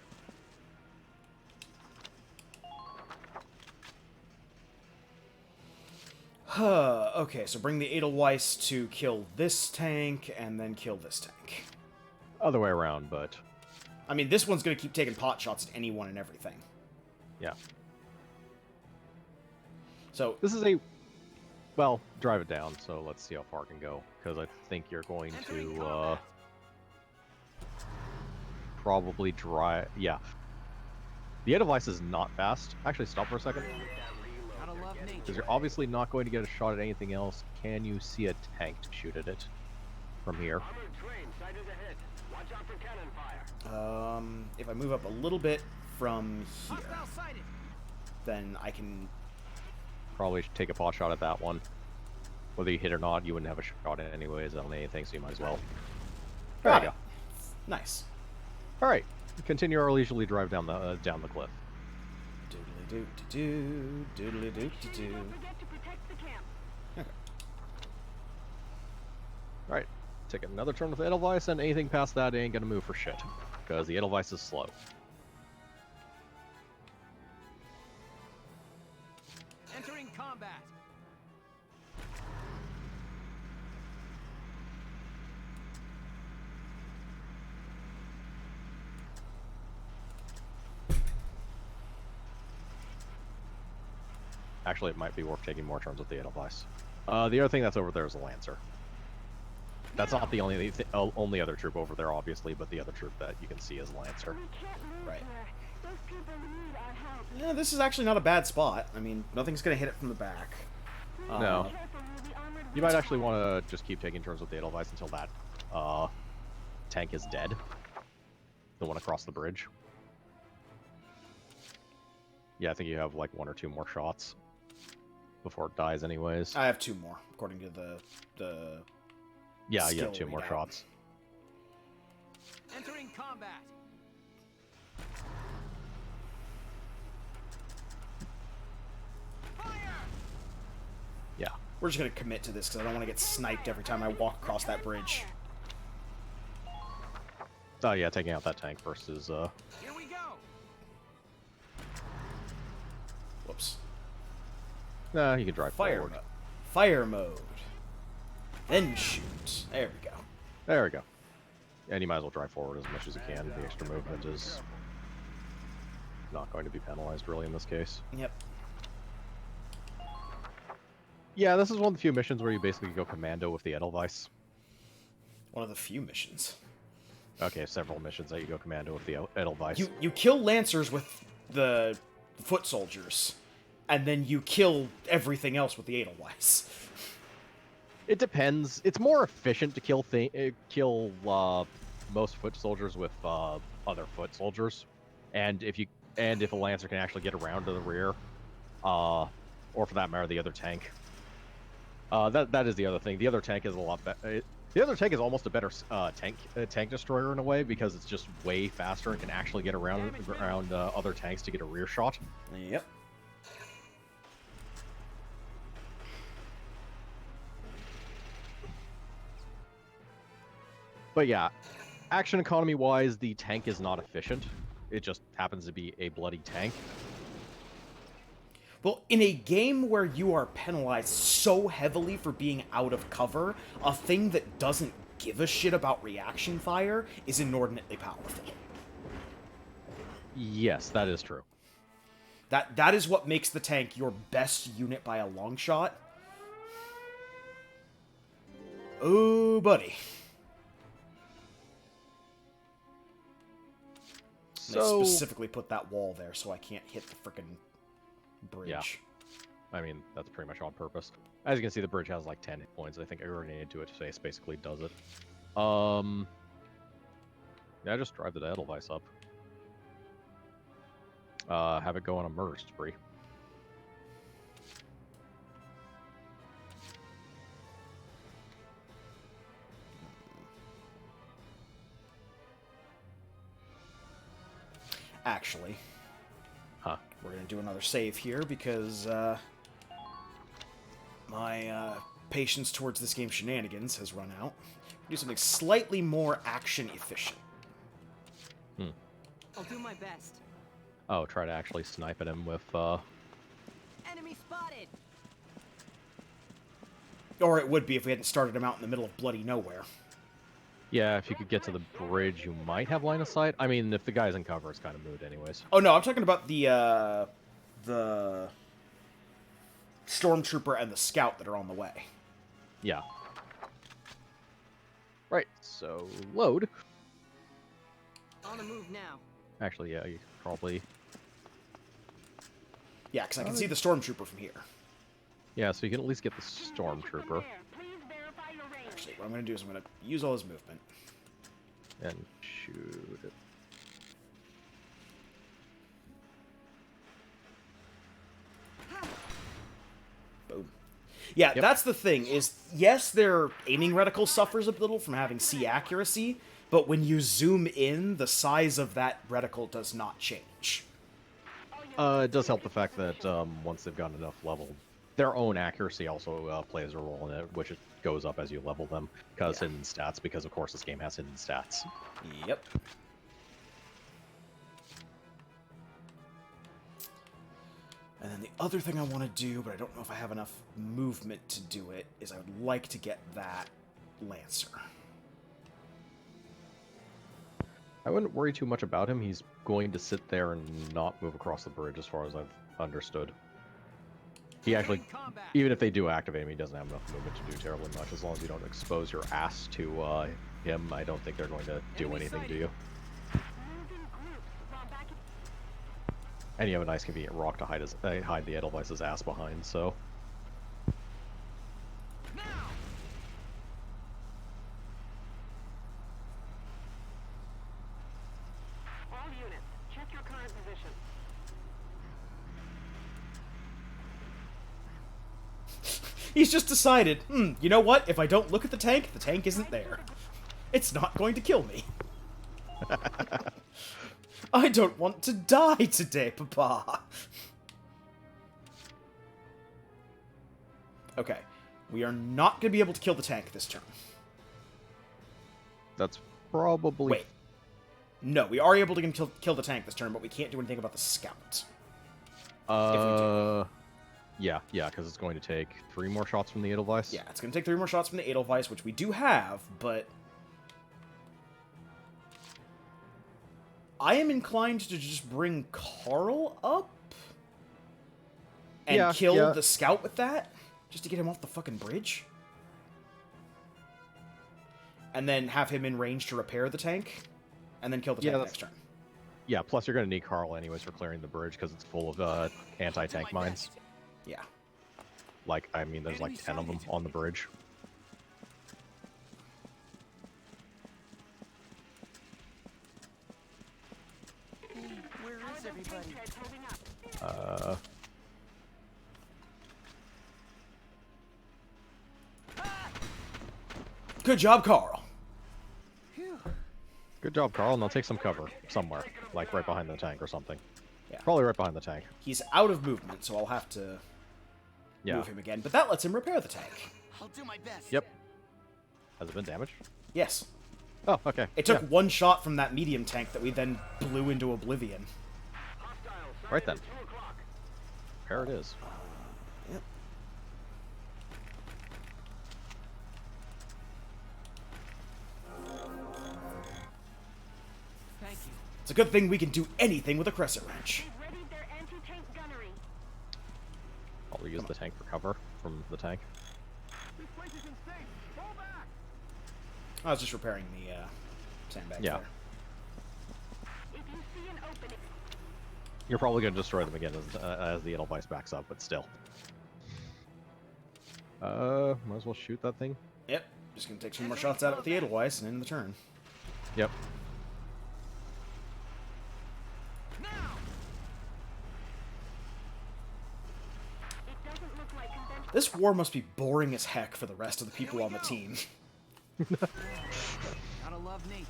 Okay, so bring the Edelweiss to kill this tank, and then kill this tank. Other way around, but... I mean, this one's gonna keep taking pot shots at anyone and everything. yeah. So, This is a... Well, drive it down, so let's see how far it can go. Because I think you're going to, probably drive... Yeah. The Edelweiss is not fast. Actually, stop for a second. Gotta love nature. Because you're obviously not going to get a shot at anything else. Can you see a tank to shoot at it from here? Armored train sighted ahead. Watch out for cannon fire. if I move up a little bit from here, Hostile sighted. then I can... Probably should take a pot shot at that one. Whether you hit or not, you wouldn't have a shot at it anyways on anything, so you might as well. There you go. Nice. All right, continue our leisurely drive down the cliff. Doodly Doodly-doo-doo-doo, doodly-doo-doo-doo. Don't forget to protect the camp. Okay. Alright, take another turn with the Edelweiss, and anything past that ain't gonna move for shit. Because the Edelweiss is slow. Entering combat. Actually, it might be worth taking more turns with the Edelweiss. The other thing that's over there is a Lancer. That's not the only other troop over there, obviously, but the other troop that you can see is Lancer. We can't lose Right. her. Those people need our help. Yeah, this is actually not a bad spot. I mean, nothing's gonna hit it from the back. No. Careful, we'll be armored You might actually want to just keep taking turns with the Edelweiss until that tank is dead. The one across the bridge. Yeah, I think you have like 1 or 2 more shots before it dies anyways. I have 2 more, according to the Yeah, you skill have 2 more readout. shots. Entering combat. Fire! Yeah. We're just gonna commit to this because I don't want to get sniped every time I walk across that bridge. Oh yeah, taking out that tank versus Here we go. Whoops. nah, you can drive Fire forward. mode. Fire mode. Then shoot. There we go. There we go. And you might as well drive forward as much as you can. The extra movement is not going to be penalized really in this case. Yep. Yeah, this is one of the few missions where you basically go commando with the Edelweiss. One of the few missions. Okay, several missions that you go commando with the Edelweiss. You kill lancers with the foot soldiers, and then you kill everything else with the Edelweiss. It depends. It's more efficient to kill most foot soldiers with other foot soldiers, and if a lancer can actually get around to the rear, or for that matter, the other tank. That is the other thing. The other tank is a lot better. The other tank is almost a better tank destroyer in a way because it's just way faster and can actually get around other tanks to get a rear shot. Yep. But yeah, action economy wise, the tank is not efficient. It just happens to be a bloody tank. Well, in a game where you are penalized so heavily for being out of cover, a thing that doesn't give a shit about reaction fire is inordinately powerful. Yes, that is true. That is what makes the tank your best unit by a long shot. Oh, buddy. They So, specifically put that wall there so I can't hit the frickin' bridge. Yeah. I mean, that's pretty much on purpose. As you can see, the bridge has like 10 hit points. I think a grenade to its face basically does it. Yeah, just drive the Edelweiss up. Have it go on a murder spree. Actually, Huh. we're gonna do another save here because my patience towards this game's shenanigans has run out. Do something slightly more action efficient. I'll do my best. Oh, try to actually snipe at him with, Enemy spotted. Or it would be if we hadn't started him out in the middle of bloody nowhere. yeah, if you could get to the bridge, you might have line of sight. I mean, if the guy's in cover, it's kind of moot anyways. Oh no, I'm talking about the stormtrooper and the scout that are on the way. Yeah. Right, so load. On the move now. Actually, yeah, you could probably... Yeah, because I can see the stormtrooper from here. Yeah, so you can at least get the stormtrooper. Please verify your range. Actually, what I'm going to do is I'm going to use all his movement. And shoot it. Boom. Yeah, Yep. that's the thing, is yes, their aiming reticle suffers a little from having C accuracy, but when you zoom in, the size of that reticle does not change. All It does help the fact that once they've gotten enough level, their own accuracy also plays a role in it, which it goes up as you level them, because hidden stats, because of course this game has hidden stats. Yep. And then the other thing I want to do, but I don't know if I have enough movement to do it, is I would like to get that Lancer. I wouldn't worry too much about him. He's going to sit there and not move across the bridge, as far as I've understood. He actually, even if they do activate him, he doesn't have enough movement to do terribly much. As long as you don't expose your ass to him, I don't think they're going to do anything to you. And you have a nice convenient rock to hide the Edelweiss's ass behind, so... All units, check your current position. He's just decided, you know what? If I don't look at the tank isn't there. It's not going to kill me. I don't want to die today, Papa. Okay. We are not going to be able to kill the tank this turn. That's probably... Wait. No, we are able to kill the tank this turn, but we can't do anything about the scout. Yeah, because it's going to take 3 more shots from the Edelweiss. Yeah, it's going to take 3 more shots from the Edelweiss, which we do have, but... I am inclined to just bring Carl up and kill the scout with that, just to get him off the fucking bridge. And then have him in range to repair the tank, and then kill the tank next turn. Yeah, plus you're going to need Carl anyways for clearing the bridge, because it's full of anti-tank mines. Yeah. Like, I mean, there's like 10 of them on the bridge. Where is everybody? Good job, Carl. Good job, Carl, and I'll take some cover somewhere, like right behind the tank or something. Yeah. Probably right behind the tank. He's out of movement, so I'll have to move him again, but that lets him repair the tank. I'll do my best. Yep. Has it been damaged? Yes. Oh, okay. It took 1 shot from that medium tank that we then blew into oblivion. Right then. There it is. Yep. Thank you. It's a good thing we can do anything with a crescent wrench. They've readied their anti-tank gunnery. I'll reuse the tank for cover from the tank. This place is insane. Fall back. I was just repairing the sandbag there. If you see an opening, You're probably going to destroy them again as the Edelweiss backs up, but still. Might as well shoot that thing. Yep. Just gonna take 2 more shots at it with the Edelweiss and end the turn. Yep. it doesn't look like conventional. This war must be boring as heck for the rest of the people on the team. Gotta love nature.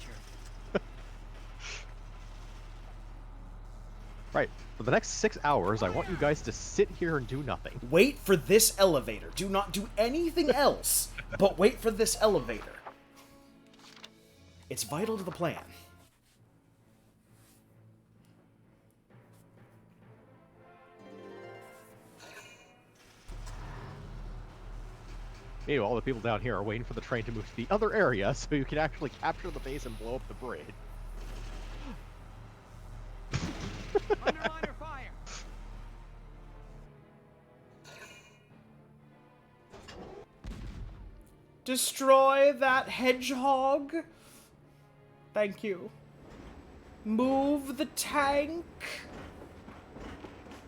Right. For the next 6 hours, I want you guys to sit here and do nothing. Wait for this elevator. Do not do anything else, but wait for this elevator. It's vital to the plan. Meanwhile, all the people down here are waiting for the train to move to the other area so you can actually capture the base and blow up the bridge. Under fire. Destroy that hedgehog. Thank you. Move the tank.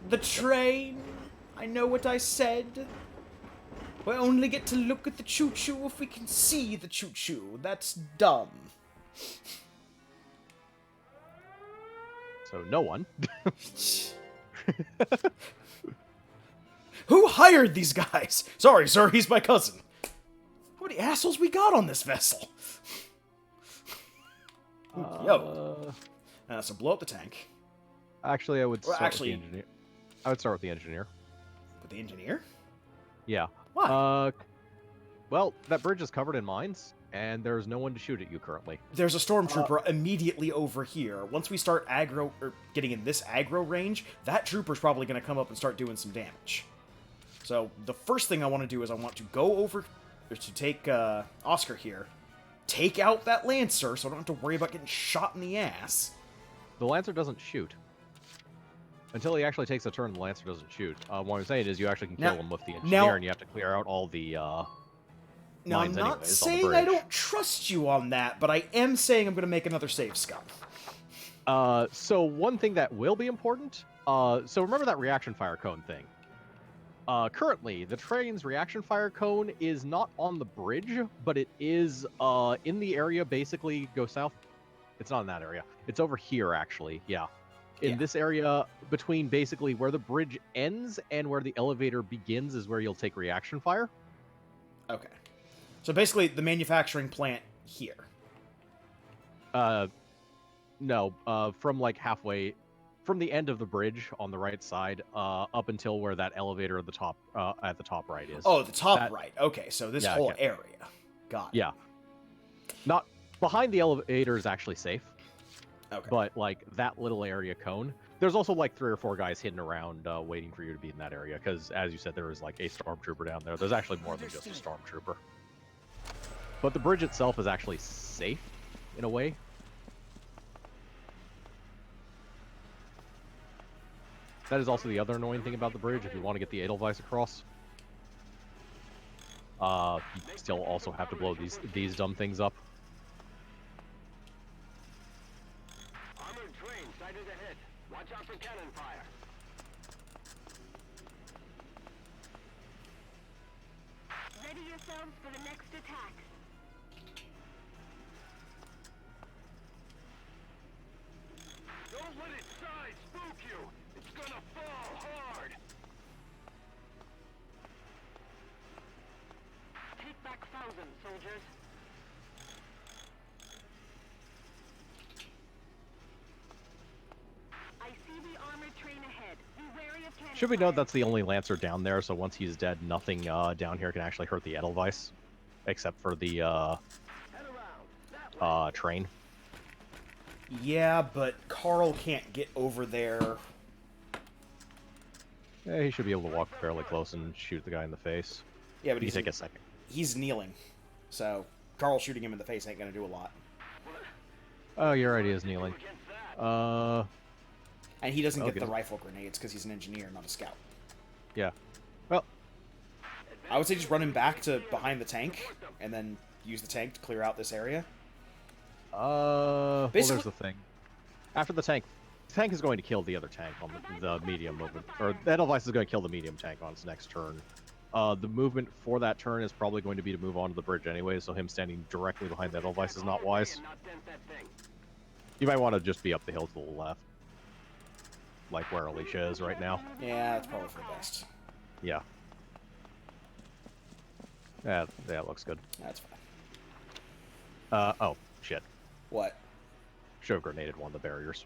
The train. I know what I said. We only get to look at the choo-choo if we can see the choo-choo. That's dumb. So no one. Who hired these guys? Sorry, sir, he's my cousin. How many assholes we got on this vessel? Yo. So blow up the tank. Actually, I would Well, start with the engineer. I would start with the engineer. With the engineer? Yeah. Why? Well, that bridge is covered in mines, and there's no one to shoot at you currently. There's a stormtrooper immediately over here. Once we start aggro or getting in this aggro range, that trooper's probably going to come up and start doing some damage. So the first thing I want to do is I want to go over to take Oscar here, take out that Lancer, so I don't have to worry about getting shot in the ass. The Lancer doesn't shoot. Until he actually takes a turn, the Lancer doesn't shoot. What I'm saying is you actually can kill him with the engineer, and you have to clear out all the Now, I'm mines not anyways saying on the I bridge. don't trust you on that, but I am saying I'm going to make another save, Scott. So one thing that will be important, so remember that reaction fire cone thing. Currently, the train's reaction fire cone is not on the bridge, but it is in the area, basically, go south. It's not in that area. It's over here, actually, yeah. In this area, between basically where the bridge ends and where the elevator begins is where you'll take reaction fire. Okay. So basically, the manufacturing plant here. No, from like halfway, from the end of the bridge on the right side, up until where that elevator at the top right is. Oh, the top right. Okay, so this whole area. Got it. Yeah. Not behind the elevator is actually safe. Okay. But like that little area cone, there's also like 3 or 4 guys hidden around waiting for you to be in that area. Because as you said, there is like a stormtrooper down there. There's actually more than just a stormtrooper. But the bridge itself is actually safe in a way. That is also the other annoying thing about the bridge. If you want to get the Edelweiss across, you still also have to blow these dumb things up. Armored train sighted ahead. Watch out for cannon fire. Ready yourselves for the next attack. Don't let its size spook you. It's gonna fall hard. Take back 1,000, soldiers. I see the armored train ahead. Be wary of cannon Should we note fire. that's the only Lancer down there, so once he's dead, nothing down here can actually hurt the Edelweiss, except for the Head around. That way. train. Yeah, but Carl can't get over there. Yeah, he should be able to walk fairly close and shoot the guy in the face. Yeah, but He take a second. he's kneeling. So Carl shooting him in the face ain't going to do a lot. Oh, you're right, he is kneeling. And he doesn't get Okay. the rifle grenades because he's an engineer, not a scout. Yeah. Well, I would say just run him back to behind the tank, and then use the tank to clear out this area. well, Basically- there's the thing. After the tank is going to kill the other tank on the medium movement. Or the Edelweiss is going to kill the medium tank on its next turn. The movement for that turn is probably going to be to move onto the bridge anyway, so him standing directly behind the Edelweiss is not wise. Not dent that thing. You might want to just be up the hill to the left. Like where Alicia is right now. Yeah, that's probably for the best. Yeah. Yeah, it looks good. That's fine. Oh, shit. What? Should have grenaded one of the barriers.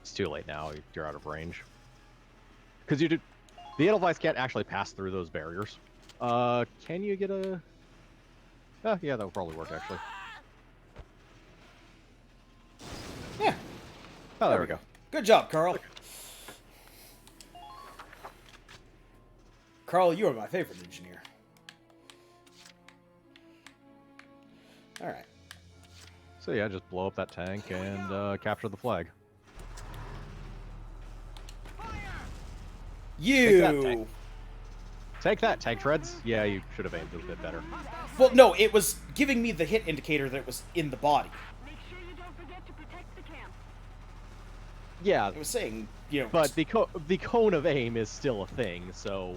It's too late now. You're out of range. Because the Edelweiss can't actually pass through those barriers. Can you get a... yeah, that would probably work, actually. Yeah. Oh, there we go. Good job, Carl. Carl, you are my favorite engineer. Alright. So yeah, just blow up that tank and capture the flag. You! that tank. Take that, tank treads. Yeah, you should have aimed a bit better. Well, no, it was giving me the hit indicator that it was in the body. Make sure you don't forget to protect the camp. Yeah, It was saying, you know... but the cone of aim is still a thing, so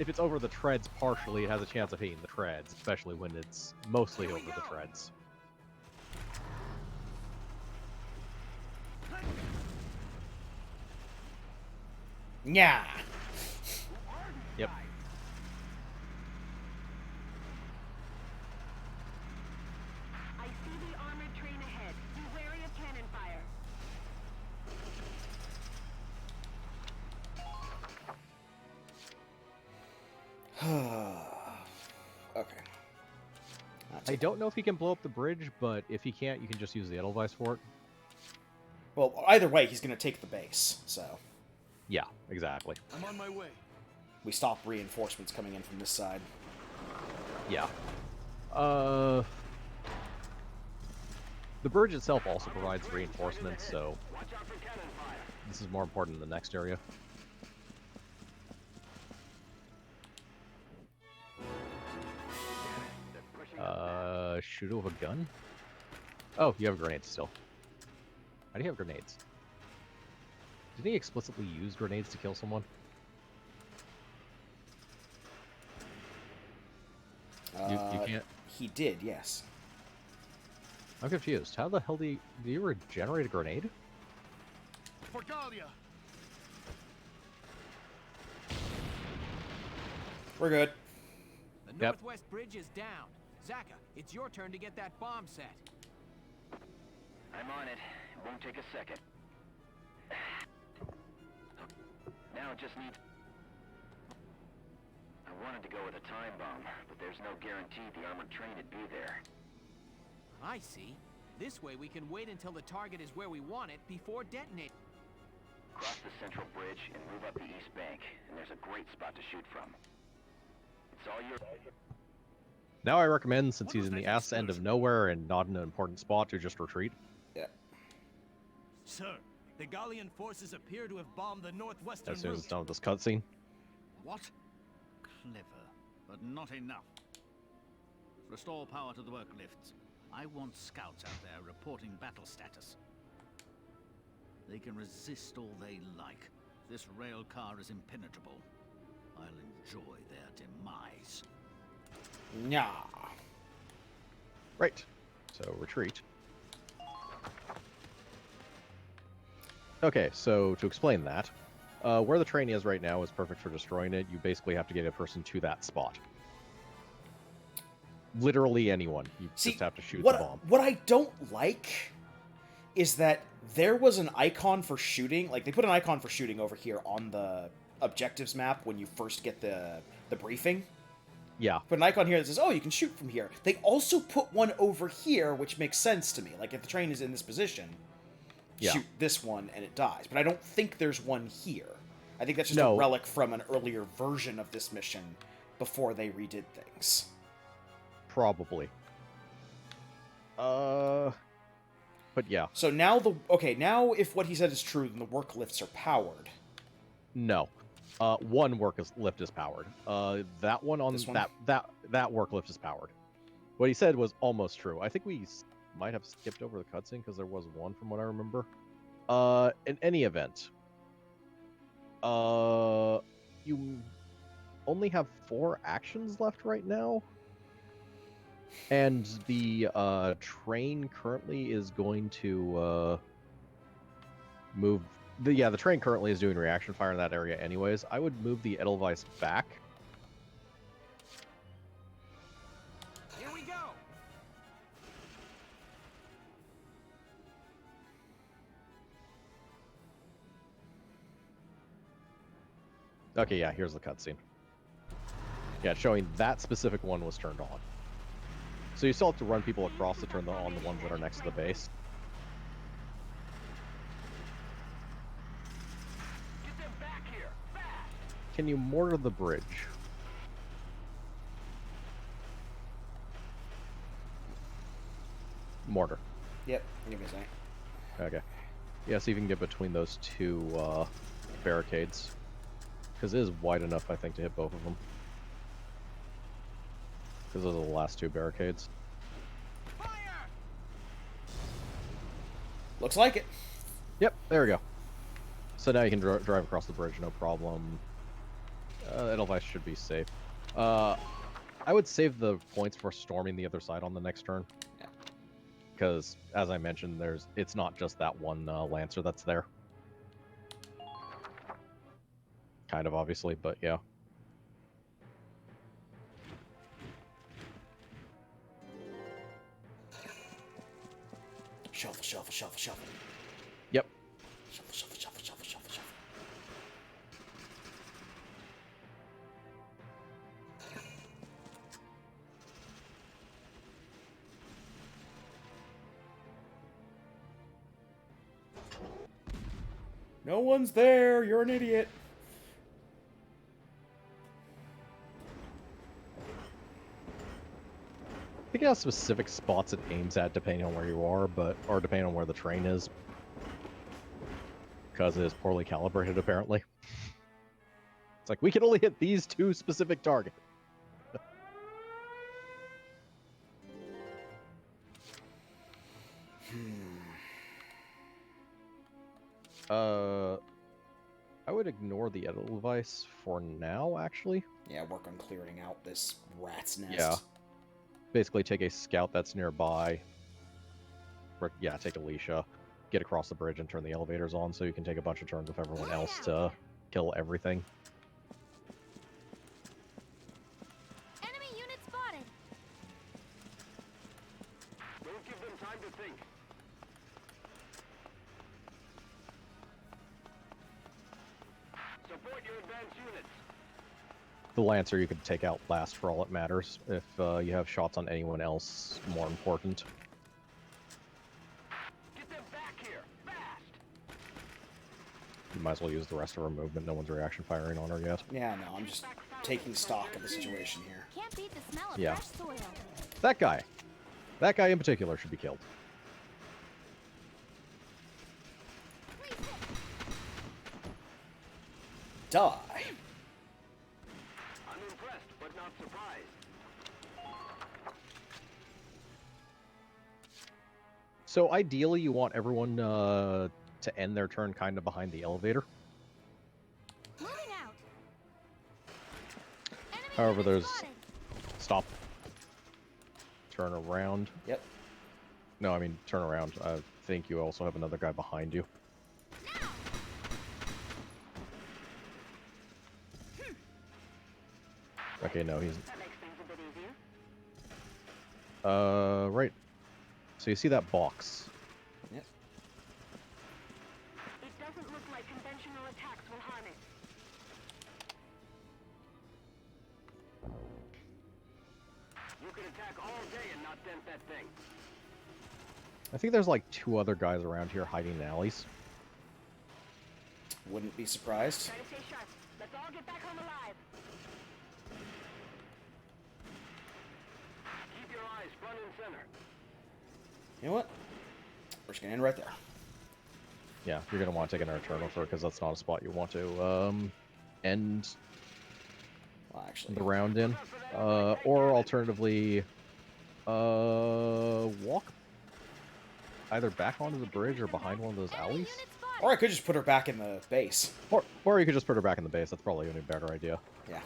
if it's over the treads partially, it has a chance of hitting the treads, especially when it's mostly over the treads. Yeah. Yep. I see the armored train ahead. Be wary of cannon fire. Okay. I don't know if he can blow up the bridge, but if he can't, you can just use the Edelweiss for it. Well, either way, he's going to take the base, so Yeah, exactly. I'm on my way. we stop reinforcements coming in from this side. Yeah. The bridge itself also provides reinforcements, so this is more important in the next area. Shoot with a gun? Oh, you have grenades still. How do you have grenades? Did he explicitly use grenades to kill someone? You can't... He did, yes. I'm confused. How the hell do you regenerate a grenade? Valkyria! We're good. The Yep. northwest bridge is down. Zaka, it's your turn to get that bomb set. I'm on it. It won't take a second. Now it just needs... I wanted to go with a time bomb, but there's no guarantee the armored train would be there. I see. This way we can wait until the target is where we want it before detonating. Cross the central bridge and move up the east bank, and there's a great spot to shoot from. It's all your... Now I recommend, since he's in the ass end of nowhere and not in an important spot, to just retreat. Yeah. Sir, the Gallian forces appear to have bombed the northwestern As soon as route. it's done with this cutscene. What? Clever, but not enough. Restore power to the work lifts. I want scouts out there reporting battle status. They can resist all they like. This rail car is impenetrable. I'll enjoy their demise. Nah. Right. So, retreat. Okay, so to explain that, where the train is right now is perfect for destroying it. You basically have to get a person to that spot. Literally anyone. You just have to shoot the bomb. What I don't like is that there was an icon for shooting. Like, they put an icon for shooting over here on the objectives map when you first get the briefing. Yeah. Put an icon here that says, oh, you can shoot from here. They also put one over here, which makes sense to me. Like, if the train is in this position, shoot this one and it dies. But I don't think there's one here. I think that's just a relic from an earlier version of this mission before they redid things. Probably. But yeah. So now now if what he said is true, then the work lifts are powered. No. One lift is powered. That one on that work lift is powered. What he said was almost true. I think we might have skipped over the cutscene because there was one from what I remember. In any event, you only have 4 actions left right now, and the train currently is going to move. The train currently is doing reaction fire in that area anyways. I would move the Edelweiss back. Here we go! Okay, yeah, here's the cutscene. Yeah, showing that specific one was turned on. So you still have to run people across to turn on the ones that are next to the base. Get them back here! Fast! Can you mortar the bridge? Mortar. Yep, give me a second. Okay. Yeah, see if you can get between those 2 barricades. Because it is wide enough, I think, to hit both of them. Because those are the last 2 barricades. Fire! Looks like it. Yep, there we go. So now you can drive across the bridge, no problem. Edelweiss should be safe. I would save the points for storming the other side on the next turn. Yeah. Because, as I mentioned, it's not just that one Lancer that's there. Kind of, obviously, but yeah. Shuffle, shuffle, shuffle, shuffle. Yep. Shuffle, shuffle, shuffle, shuffle, shuffle, shuffle. No one's there. You're an idiot. I think it has specific spots it aims at depending on where you are, or depending on where the train is. Because it is poorly calibrated, apparently. It's like, we can only hit these 2 specific targets. I would ignore the edit device for now, actually. Yeah, work on clearing out this rat's nest. Yeah. Basically, take a scout that's nearby. Or, yeah, take Alicia, get across the bridge and turn the elevators on so you can take a bunch of turns with everyone else to kill everything. Enemy unit spotted. Don't give them time to think. Support your advanced units. The Lancer you could take out last for all it matters, if you have shots on anyone else more important. Get them back here, fast! You might as well use the rest of her movement, no one's reaction firing on her yet. Yeah, no, I'm just taking stock of the situation here. Can't beat the smell of Yeah. fresh soil. That guy! That guy in particular should be killed. Die. I'm impressed, but not surprised. So ideally you want everyone to end their turn kind of behind the elevator. Moving out. Enemy However, unit there's... spotted. Stop. Turn around. Yep. No, I mean, turn around. I think you also have another guy behind you. Okay, no, he's... That makes things a bit easier. Right. So you see that box? Yep. It doesn't look like conventional attacks will harm it. You can attack all day and not dent that thing. I think there's like 2 other guys around here hiding in alleys. Wouldn't be surprised. Try to stay sharp. Let's all get back home alive. Keep your eyes front and center. You know what? We're just gonna end right there. Yeah, you're going to want to take another turn with her because that's not a spot you want to end Well, actually, the round in. Or alternatively, walk either back onto the bridge or behind one of those Enemy alleys. unit spotted. or I could just put her back in the base. Or you could just put her back in the base. That's probably a better idea. Yeah.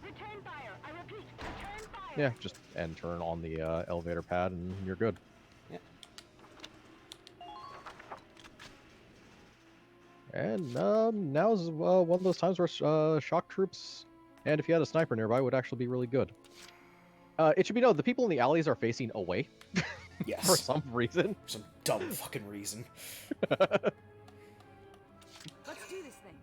Return fire. I repeat, return fire. Yeah, just end turn on the elevator pad and you're good. Yeah. And now's one of those times where shock troops, and if you had a sniper nearby, would actually be really good. It should be noted, the people in the alleys are facing away Yes. for some reason. For some dumb fucking reason. Let's do this thing.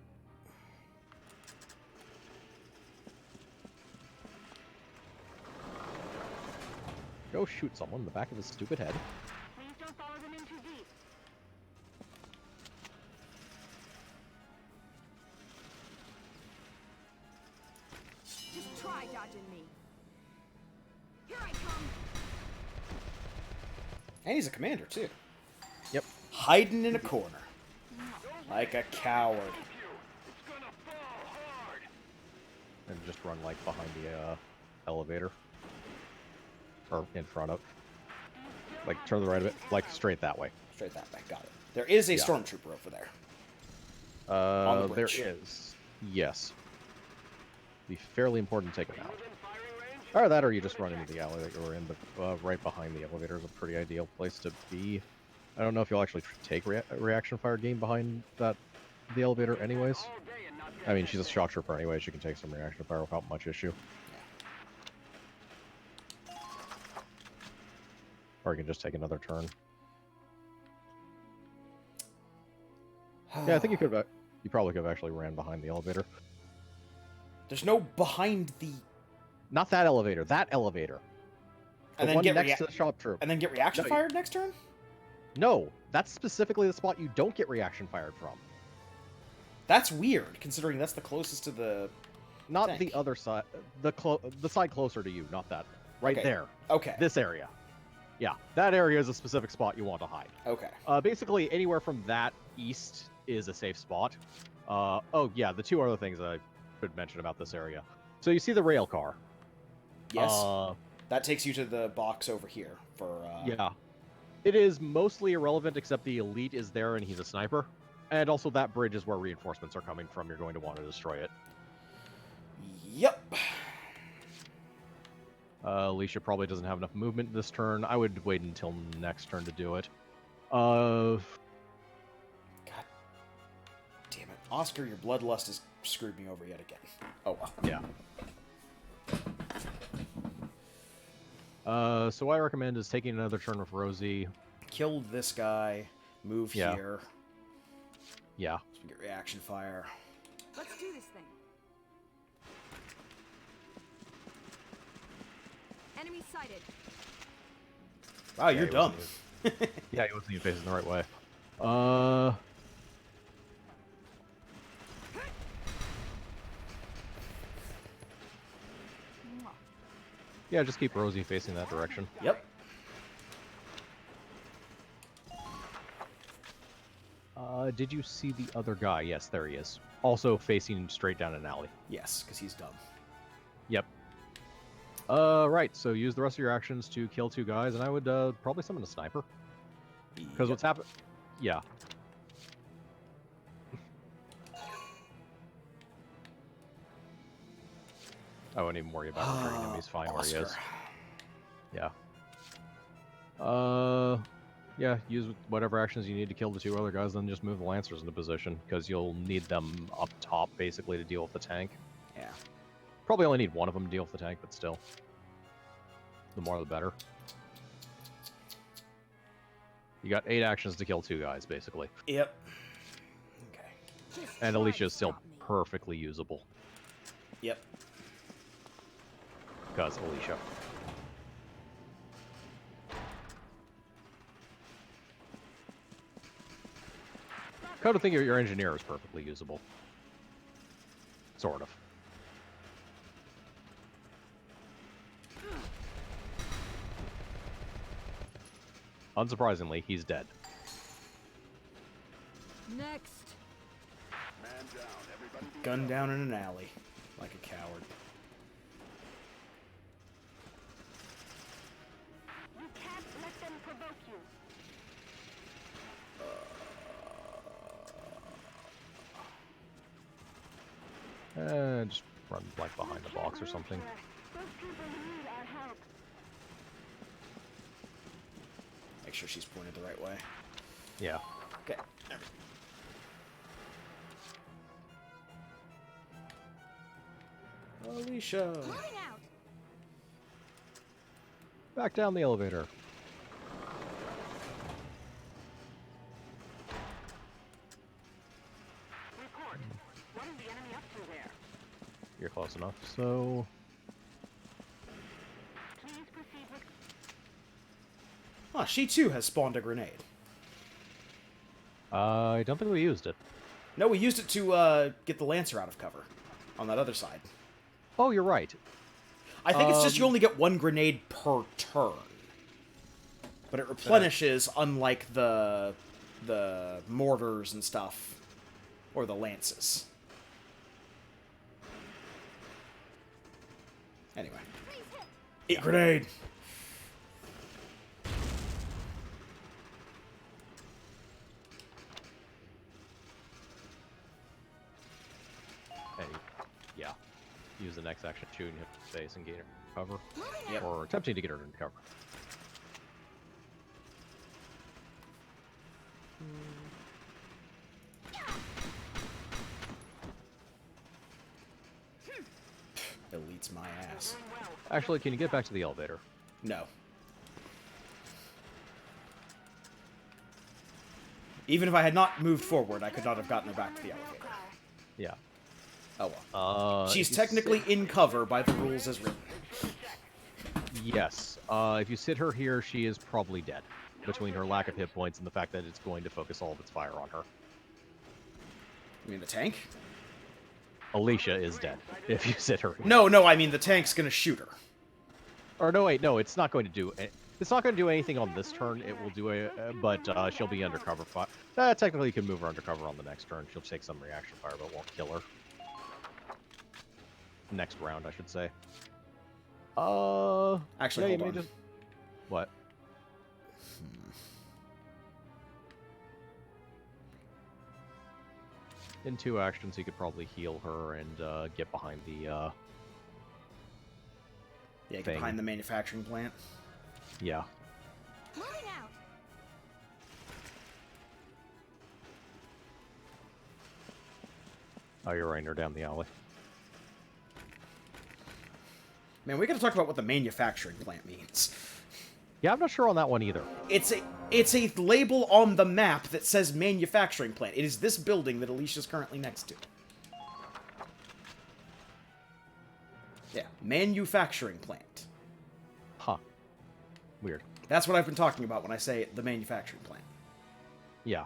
Go shoot someone in the back of his stupid head. Please don't follow them in too deep. Just try dodging me. Here I come. And he's a commander, too. Yep. Hiding in a corner. Like a coward. It's gonna fall hard. And just run like behind the elevator. Or in front of. Like turn to the right of it. Like straight that way. Straight that way. Got it. There is a Yeah. stormtrooper over there. On the There bridge. is. Yes. Be fairly important to take him out. Within firing range? Or that, or you just run into the alley that you were in, but right behind the elevator is a pretty ideal place to be. I don't know if you'll actually take reaction fire game behind the elevator anyways. All day and not I mean, she's a shock trooper anyway, she can take some reaction fire without much issue. Or you can just take another turn. Yeah, I think you probably could have actually ran behind the elevator. There's no behind the... Not that elevator, that elevator. The And then one get next to the shock troop. And then get reaction No, fired next turn? No, That's specifically the spot you don't get reaction fired from. That's weird, considering that's the closest to the Not tank. the other side, the side closer to you, not that. Right Okay. there. Okay. This area. Yeah, that area is a specific spot you want to hide. Okay. Basically, anywhere from that east is a safe spot. Oh, yeah, the two other things I should mention about this area. So you see the rail car. Yes. That takes you to the box over here for... Yeah. It is mostly irrelevant except the elite is there and he's a sniper. And also that bridge is where reinforcements are coming from. You're going to want to destroy it. Yep. Alicia probably doesn't have enough movement this turn. I would wait until next turn to do it. God damn it. Oscar, your bloodlust has screwed me over yet again. Oh well. Yeah. So what I recommend is taking another turn with Rosie. Kill this guy. Move here. Yeah. So we get reaction fire. Let's do this thing. Enemy sighted. Wow, you're dumb. Yeah, he wasn't even facing the right way. Yeah, just keep Rosie facing that direction. Yep. Did you see the other guy? Yes, there he is. Also facing straight down an alley. Yes, because he's dumb. Yep. Right, so use the rest of your actions to kill two guys, and I would probably summon a sniper. Because what's happened... Yeah. I wouldn't even worry about returning him. He's fine where he is. Yeah. Yeah, use whatever actions you need to kill the two other guys, then just move the Lancers into position, because you'll need them up top, basically, to deal with the tank. Yeah. Probably only need one of them to deal with the tank, but still. The more the better. You got 8 actions to kill 2 guys, basically. Yep. Okay. And Alicia is still perfectly usable. Yep. Because Alicia. Come to think of it, your engineer is perfectly usable. Sort of. Unsurprisingly, he's dead. Next. Man down, everybody. Gun down in an alley. Like a coward. You can't let them provoke you. Just run like behind the box or something. Those people need our help. Make sure she's pointed the right way. Yeah. Okay. There we go. Alicia. Moving out. Back down the elevator. Report. What is the enemy up to there? You're close enough, so... Please proceed with... Ah, she too has spawned a grenade. I don't think we used it. No, we used it to get the Lancer out of cover on that other side. Oh, you're right. I think it's just you only get 1 grenade per turn. But it replenishes, unlike the mortars and stuff. Or the lances. Anyway. Eat grenade! Hey, yeah. Use the next action to shoot and hit the face and get her to cover. Yep. Or attempting to get her to cover. Elite's my ass. Actually, can you get back to the elevator? No. Even if I had not moved forward, I could not have gotten her back to the elevator. Yeah. Oh well. She's if you technically in cover by the rules as written. Yes. If you sit her here, she is probably dead. between her lack of hit points and the fact that it's going to focus all of its fire on her. You mean the tank? Alicia is dead if you sit her. No, I mean the tank's gonna shoot her. Or no, wait, no, it's not going to do. It's not going to do anything on this turn. It will do but she'll be undercover fire. Technically, you can move her undercover on the next turn. She'll take some reaction fire, but won't kill her. Next round, I should say. Actually, yeah, hold on. What? In 2 actions, you could probably heal her and get behind the Yeah, get thing. behind the manufacturing plant. Yeah. Moving out. Oh, you're running her down the alley. Man, we gotta talk about what the manufacturing plant means. Yeah, I'm not sure on that one either. It's a label on the map that says manufacturing plant. It is this building that Alicia's currently next to. Yeah, manufacturing plant. Huh. Weird. That's what I've been talking about when I say the manufacturing plant. Yeah.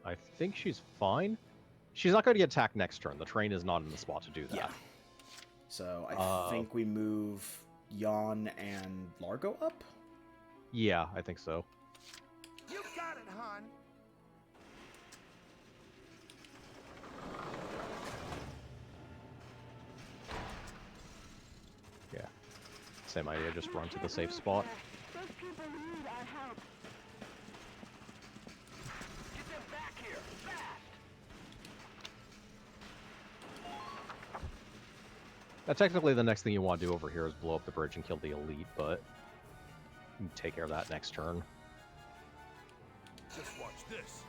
I think she's fine. She's not going to get attacked next turn. The train is not in the spot to do that. Yeah. So I think we move Jan and Largo up? Yeah, I think so. You got it, hon. Yeah. Same idea, just run to the safe spot. Those people need our help. Get them back here, fast. Technically, the next thing you want to do over here is blow up the bridge and kill the elite, but you can take care of that next turn. Just watch this.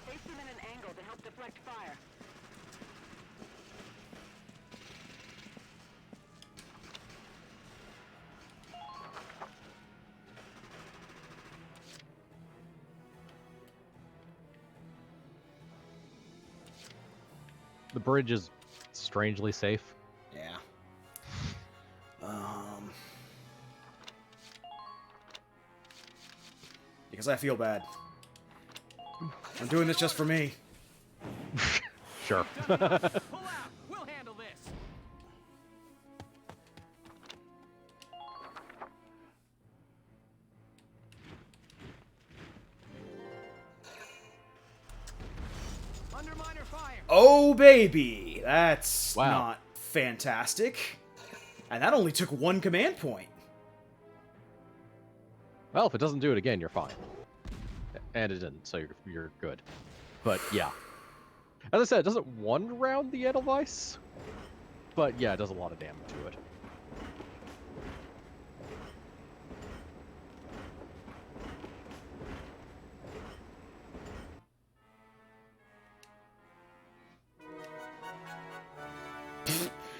Face them in an angle to help deflect fire. The bridge is strangely safe. Yeah. Because I feel bad. I'm doing this just for me. Sure. Pull out! We'll handle this! Underminer fire! Oh, baby! That's Wow. not fantastic. And that only took 1 command point. Well, if it doesn't do it again, you're fine. And it didn't, so you're good. But yeah. As I said, it doesn't one round the Edelweiss, but yeah, it does a lot of damage to it.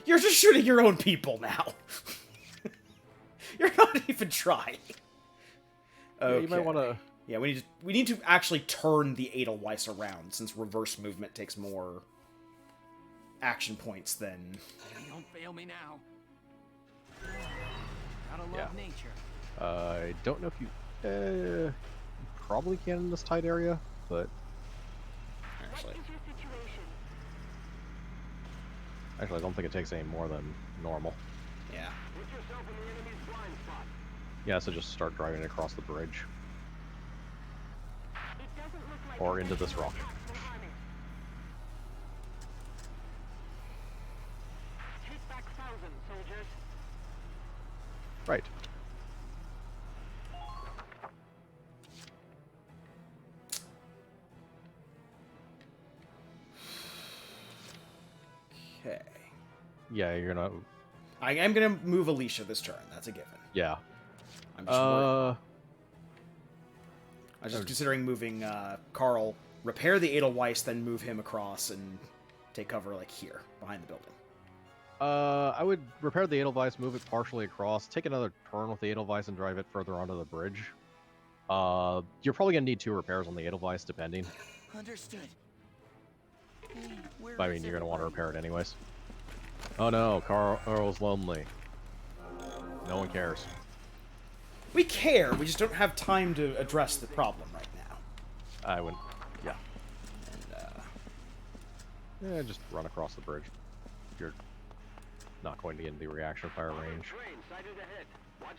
You're just shooting your own people now. You're not even trying. Okay. Yeah, you might want to... Yeah, we need to actually turn the Edelweiss around, since reverse movement takes more action points than... Don't fail me now. Gotta love Yeah. nature. I don't know if you probably can in this tight area, but Actually, What is your situation? actually I don't think it takes any more than normal. yeah. Put yourself in the enemy's blind spot. Yeah, so just start driving across the bridge. It doesn't look like Or into this rock. will harm it. Take back 1,000, soldiers. Right. Okay. Yeah, you're gonna... I am gonna move Alicia this turn. That's a given. Yeah. I'm just worried. I was just considering moving Carl, repair the Edelweiss, then move him across and take cover like here, behind the building. I would repair the Edelweiss, move it partially across, take another turn with the Edelweiss, and drive it further onto the bridge. You're probably gonna need 2 repairs on the Edelweiss, depending. Understood. Hey, where But I mean, is you're gonna want to everybody? repair it anyways. Oh no, Carl's lonely. No one cares. We care, we just don't have time to address the problem right now. I wouldn't. Yeah. And, Yeah, just run across the bridge. You're not going to get into the reaction fire range.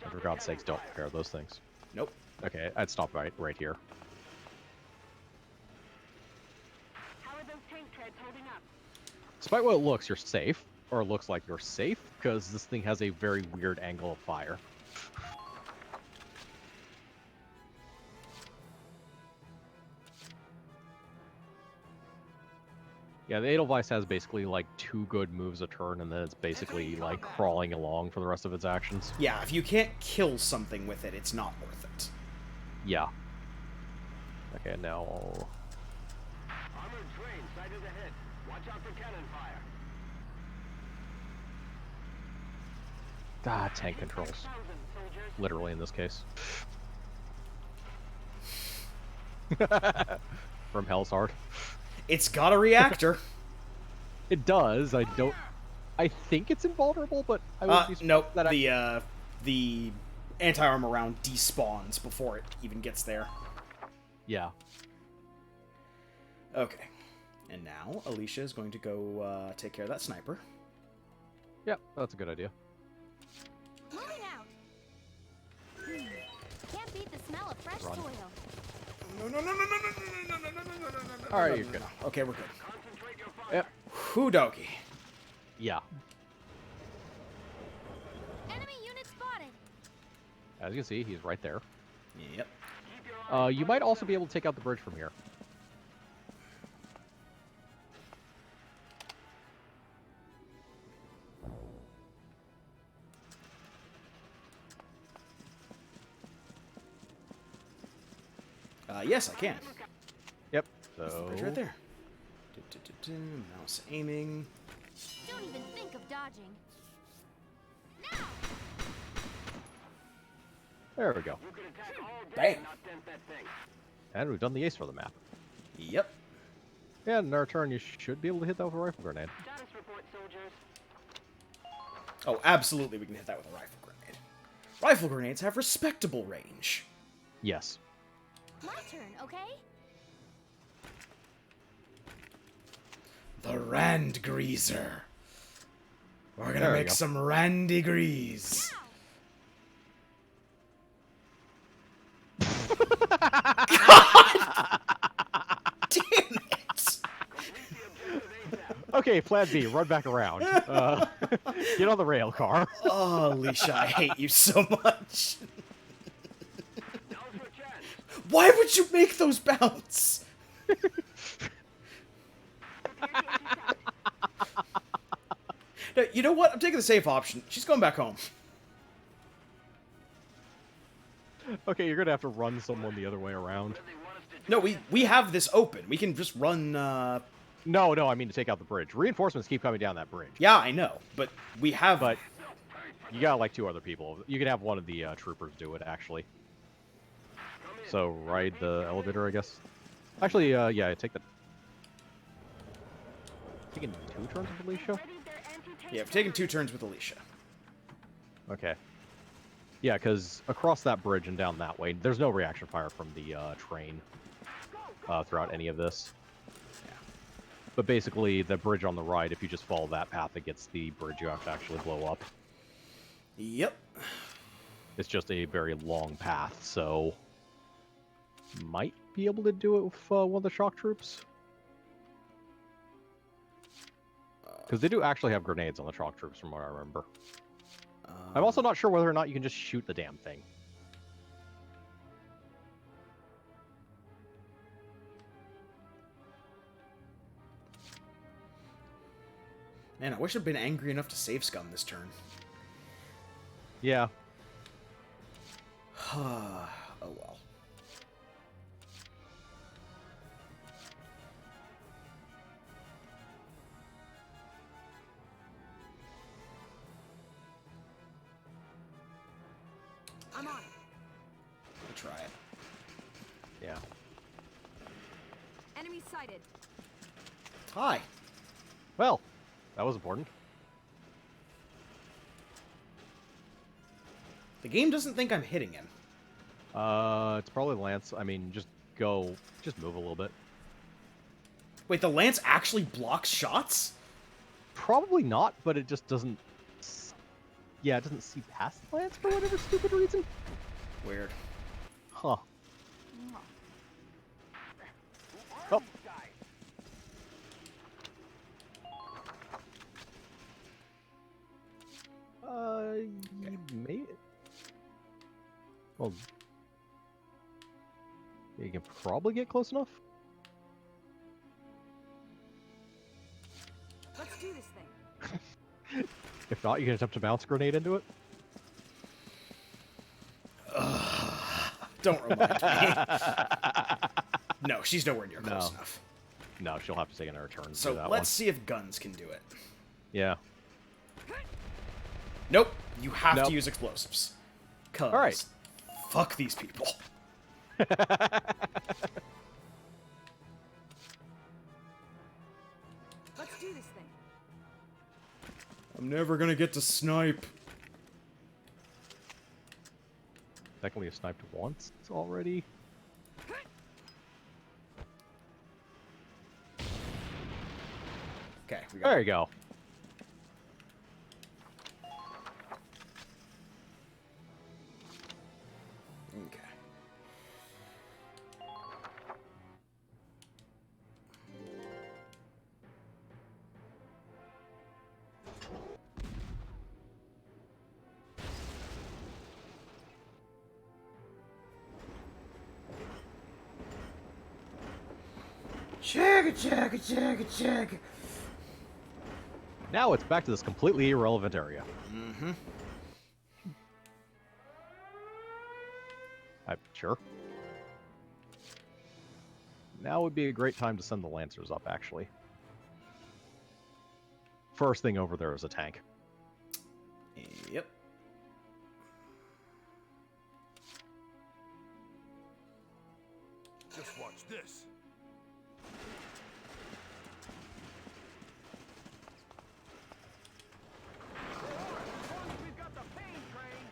And for God's sakes, don't repair those things. nope. Okay, I'd stop right here. How are those tank treads holding up? Despite what it looks, you're safe. Or it looks like you're safe, because this thing has a very weird angle of fire. Yeah, the Edelweiss has basically like 2 good moves a turn, and then it's basically like crawling along for the rest of its actions. Yeah, if you can't kill something with it, it's not worth it. Yeah. Okay, now I'll... Armored train sighted ahead. Watch out for cannon fire. tank controls. Literally in this case. From Hell's Heart. It's got a reactor. It does. I think it's invulnerable, but I would be nope. that The anti-armor round despawns before it even gets there. Yeah. Okay. And now Alicia is going to go take care of that sniper. Yeah, that's a good idea. Moving out. Can't beat the smell of fresh Run. soil. All right, you're good. Okay, we're good. Yep. Hoodokie. Yeah. Enemy unit spotted. As you can see, he's right there. Yep. You might also be able to take out the bridge from here. Yes, I can. Yep. That's the So bridge right there. Mouse aiming. Don't even think of dodging. Now. there we go. Bam. And we've done the ace for the map. Yep. And in our turn, you should be able to hit that with a rifle grenade. Status report, soldiers. Oh, absolutely, we can hit that with a rifle grenade. Rifle grenades have respectable range. Yes. My turn, okay? The Rand Greaser. We're gonna There we make go. some Randy Grease. Damn it! Okay, plan B, run back around. Get on the rail car. Oh, Alicia, I hate you so much. Why would you make those bounce? No, you know what? I'm taking the safe option. She's going back home. Okay, you're gonna have to run someone the other way around. No, we have this open. We can just run, No, I mean to take out the bridge. Reinforcements keep coming down that bridge. Yeah, I know, but we have... But you got like 2 other people. You can have one of the troopers do it, actually. So ride the elevator, I guess. Actually, yeah, take the... Taking 2 turns with Alicia? Yeah, we've taken 2 turns with Alicia. Okay. Yeah, because across that bridge and down that way, there's no reaction fire from the train throughout any of this. Yeah. But basically, the bridge on the right, if you just follow that path against the bridge, you have to actually blow up. Yep. It's just a very long path, so... Might be able to do it with one of the shock troops. Because they do actually have grenades on the shock troops, from what I remember. I'm also not sure whether or not you can just shoot the damn thing. Man, I wish I'd been angry enough to save scum this turn. Yeah. Oh well. I'm on it. I'll try it. Yeah. Enemy sighted. Hi. Well, that was important. The game doesn't think I'm hitting him. It's probably Lance. I mean, just move a little bit. Wait, the lance actually blocks shots? Probably not, but it just doesn't. Yeah, it doesn't see past the Lance for whatever stupid reason. Weird. Huh. Oh. You made it. Well, you can probably get close enough. Let's do this thing. If not, you can attempt to bounce a grenade into it. Don't remind me. No, she's nowhere near close No. enough. No, she'll have to take another turn to So do that let's see if guns can do it. Yeah. Nope. You have Nope. to use explosives. Cause Alright. fuck these people. Let's do this thing. I'm never gonna get to snipe. Technically, you sniped once already. Okay, we got There you go. Okay. Check. Now it's back to this completely irrelevant area. Mm-hmm. Sure. Now would be a great time to send the Lancers up, actually. First thing over there is a tank. Yep. Just watch this. We've got the pain train.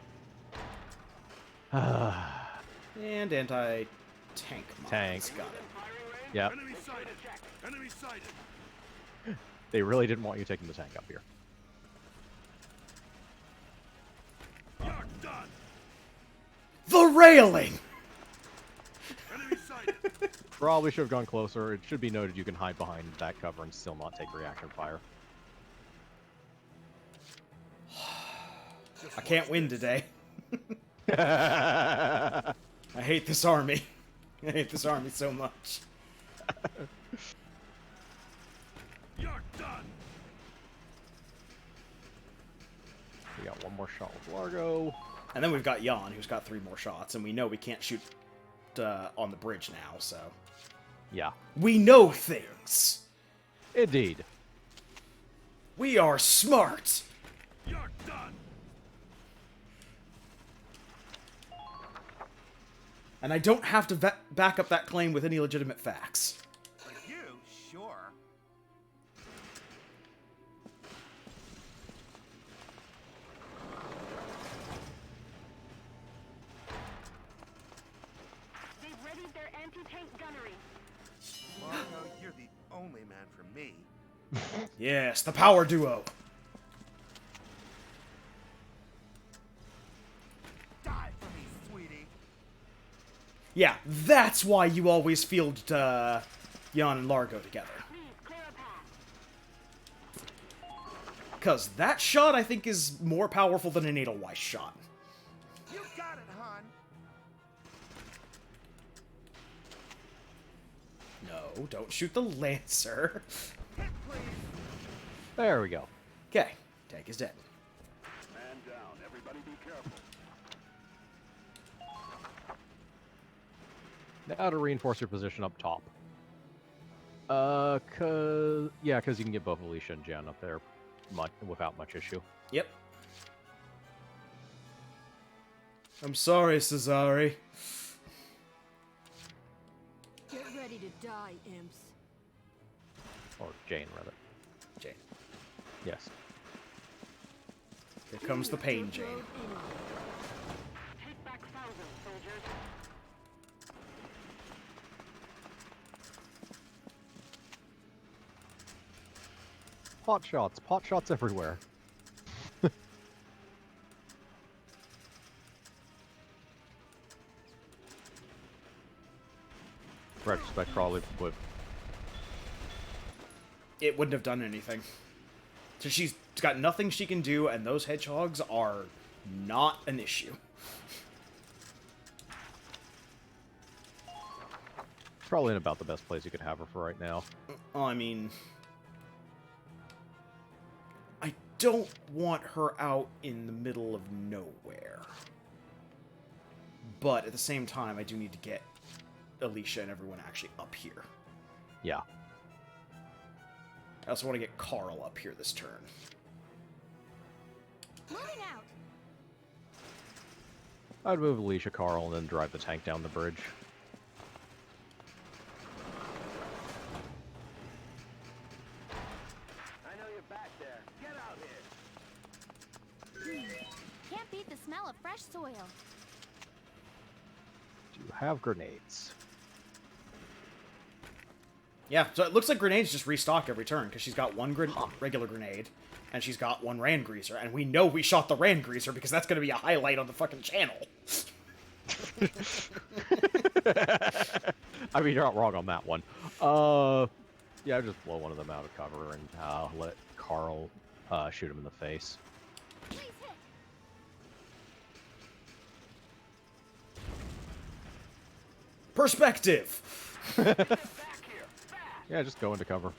And anti-tank mods. Tank. Got it. Yep. Enemy sighted. Enemy sighted. They really didn't want you taking the tank up here. You're done. The railing! Enemy sighted. Probably should have gone closer. It should be noted you can hide behind that cover and still not take reaction fire. I can't win today. I hate this army. I hate this army so much. You're done. We got one more shot with Largo. And then we've got Jan, who's got 3 more shots, and we know we can't shoot on the bridge now, so... Yeah. We know things! Indeed. We are smart! You're done. And I don't have to back up that claim with any legitimate facts. For you, sure. They've readied their anti-tank gunnery. Marco, you're the only man for me. Yes, the power duo. Die for me, sweetie. Yeah, that's why you always field Jan and Largo together. Please, clear a path. Because that shot, I think, is more powerful than an Edelweiss shot. You got it, hon. No, don't shoot the Lancer. Hit, please. There we go. Okay, tank is dead. Man down. Everybody be careful. Now to reinforce your position up top. Cause you can get both Alicia and Jan up there without much issue. Yep. I'm sorry, Cesare. Get ready to die, imps. Or Jane, rather. Jane. Yes. Here comes the pain, Jane. Take back thousands, soldiers. Pot shots everywhere. Retrospect probably would. It wouldn't have done anything. So she's got nothing she can do, and those hedgehogs are not an issue. Probably in about the best place you could have her for right now. I mean, I don't want her out in the middle of nowhere. But at the same time, I do need to get Alicia and everyone actually up here. Yeah. I also want to get Carl up here this turn. Moving out. I'd move Alicia, Carl, and then drive the tank down the bridge. I know you're back there. Get out here. Can't beat the smell of fresh soil. Do you have grenades? Yeah, so it looks like grenades just restock every turn, because she's got one regular grenade, and she's got one Rand Greaser, and we know we shot the Rand Greaser because that's going to be a highlight on the fucking channel. I mean, you're not wrong on that one. Yeah, just blow one of them out of cover and let Carl shoot him in the face. Please hit. Perspective! Yeah, just go into cover.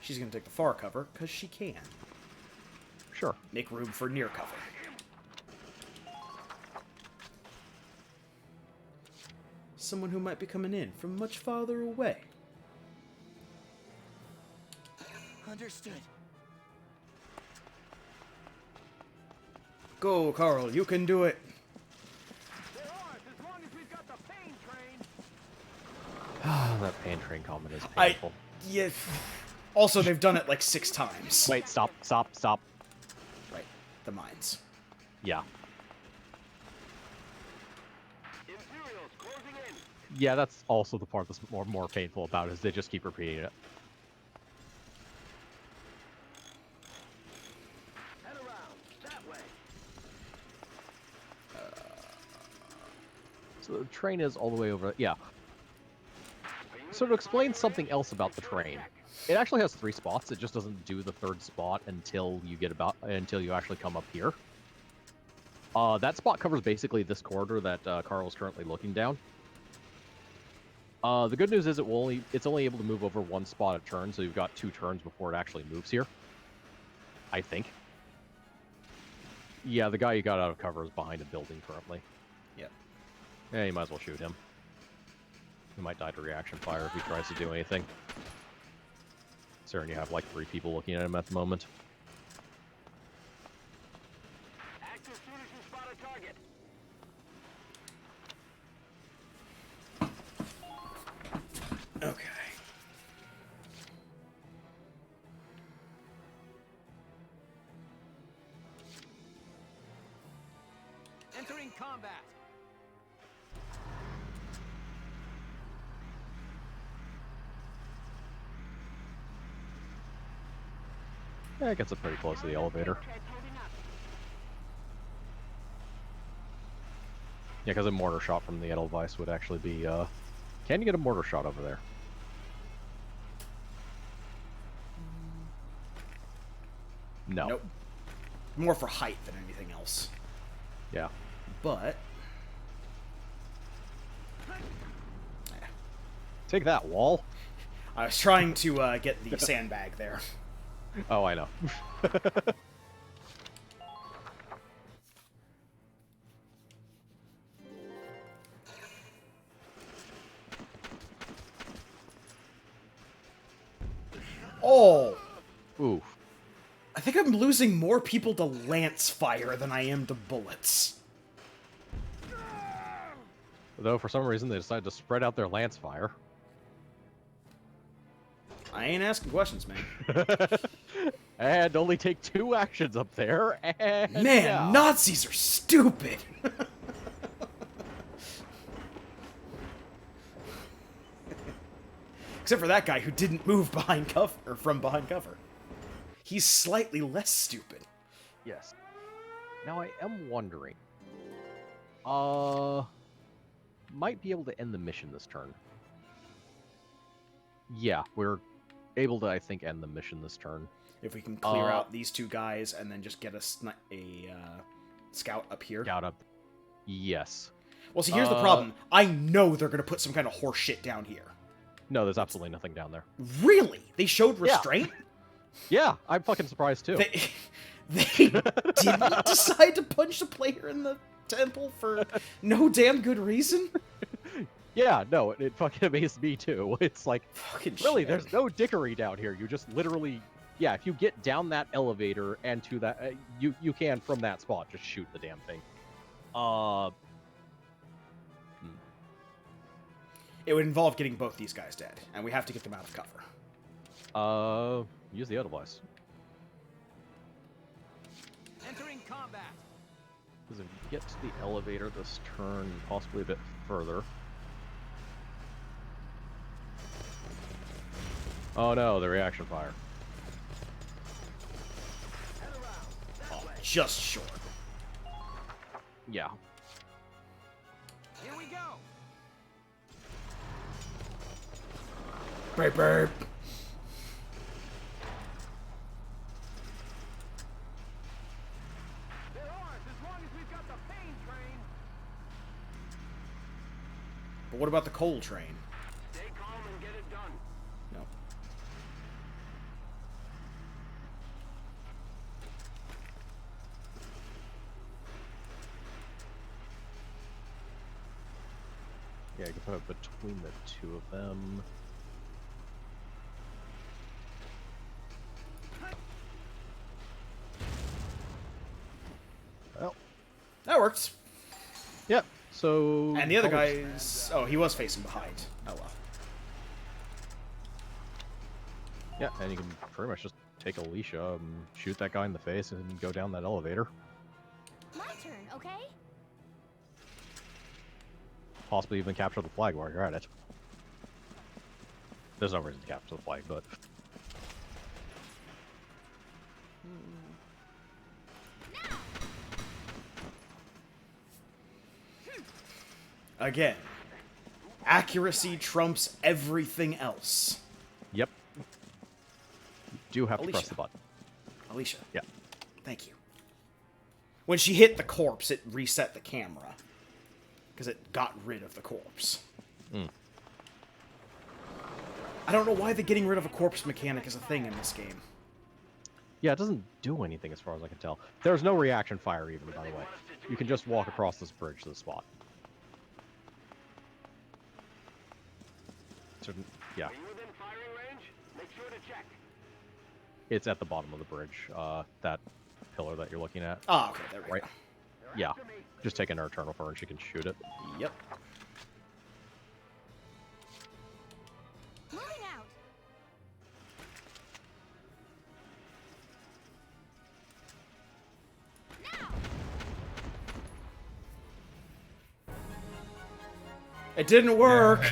She's going to take the far cover, because she can. Sure. Make room for near cover. Someone who might be coming in from much farther away. Understood. Go, Carl, you can do it. They're ours as long as we've got the pain train. That pain train comment is painful. Yeah. Also, they've done it like 6 times. Wait, stop. Right, the mines. Yeah. Imperials closing in. Yeah, that's also the part that's more painful about it, is they just keep repeating it. Head around. That way. So the train is all the way over. Yeah. So to explain something else about the train, it actually has 3 spots. It just doesn't do the 3rd spot until you actually come up here. That spot covers basically this corridor that Carl is currently looking down. The good news is it's only able to move over 1 spot a turn, so you've got 2 turns before it actually moves here. I think. Yeah, the guy you got out of cover is behind a building currently. Yep. Yeah, you might as well shoot him. He might die to reaction fire if he tries to do anything. Considering you have like 3 people looking at him at the moment. Act as soon as you spot a target. Okay. Entering combat. Yeah, it gets up pretty close to the elevator. Treads holding up. Yeah, because a mortar shot from the Edelweiss would actually be, Can you get a mortar shot over there? No. Nope. More for height than anything else. Yeah. But... Take that, wall! I was trying to get the sandbag there. Oh, I know. Oh! Oof. I think I'm losing more people to lance fire than I am to bullets. Though, for some reason, they decided to spread out their lance fire. I ain't asking questions, man. And only take 2 actions up there, and Man, yeah. Nazis are stupid! Except for that guy who didn't move behind cover, or from behind cover. He's slightly less stupid. Yes. Now I am wondering. Might be able to end the mission this turn. Yeah, we're able to, I think, end the mission this turn. If we can clear out these 2 guys and then just get a scout up here. Scout up. Yes. Well, see, here's the problem. I know they're going to put some kind of horse shit down here. No, there's absolutely nothing down there. Really? They showed restraint? Yeah, I'm fucking surprised too. They didn't decide to punch the player in the temple for no damn good reason? Yeah, no, it fucking amazed me too. It's like, fucking really, shit. there's no dickery down here. You just literally, yeah, if you get down that elevator and to that, you can, from that spot, just shoot the damn thing. It would involve getting both these guys dead, and we have to get them out of cover. Use the other device. Entering combat. Because if you get to the elevator this turn, possibly a bit further. Oh no, the reaction fire. Oh, just short. Yeah. Here we go. Burp, burp. They're ours as long as we've got the pain train. But what about the coal train? Stay calm and get it done. No. Yeah, you can put it between the 2 of them. Well, That works. yep. So. And the other guy's... Oh, he was facing behind. Oh, well. Yeah, and you can pretty much just take Alicia, shoot that guy in the face, and go down that elevator. My turn, okay? Possibly even capture the flag while you're at it. There's no reason to capture the flag, but... Again. Accuracy trumps everything else. Yep. You do have to press Alicia. the button. Alicia. Yeah. Thank you. When she hit the corpse, it reset the camera. Because it got rid of the corpse. Mm. I don't know why the getting rid of a corpse mechanic is a thing in this game. Yeah, it doesn't do anything as far as I can tell. There's no reaction fire even, by the way. You can just walk across this bridge to the spot. So, yeah. Are you within firing range? Make sure to check. It's at the bottom of the bridge, that pillar that you're looking at. Ah, okay, there we Right. go. Yeah. Just take an air turn for her and she can shoot it. Yep. Moving out. Now. It didn't work!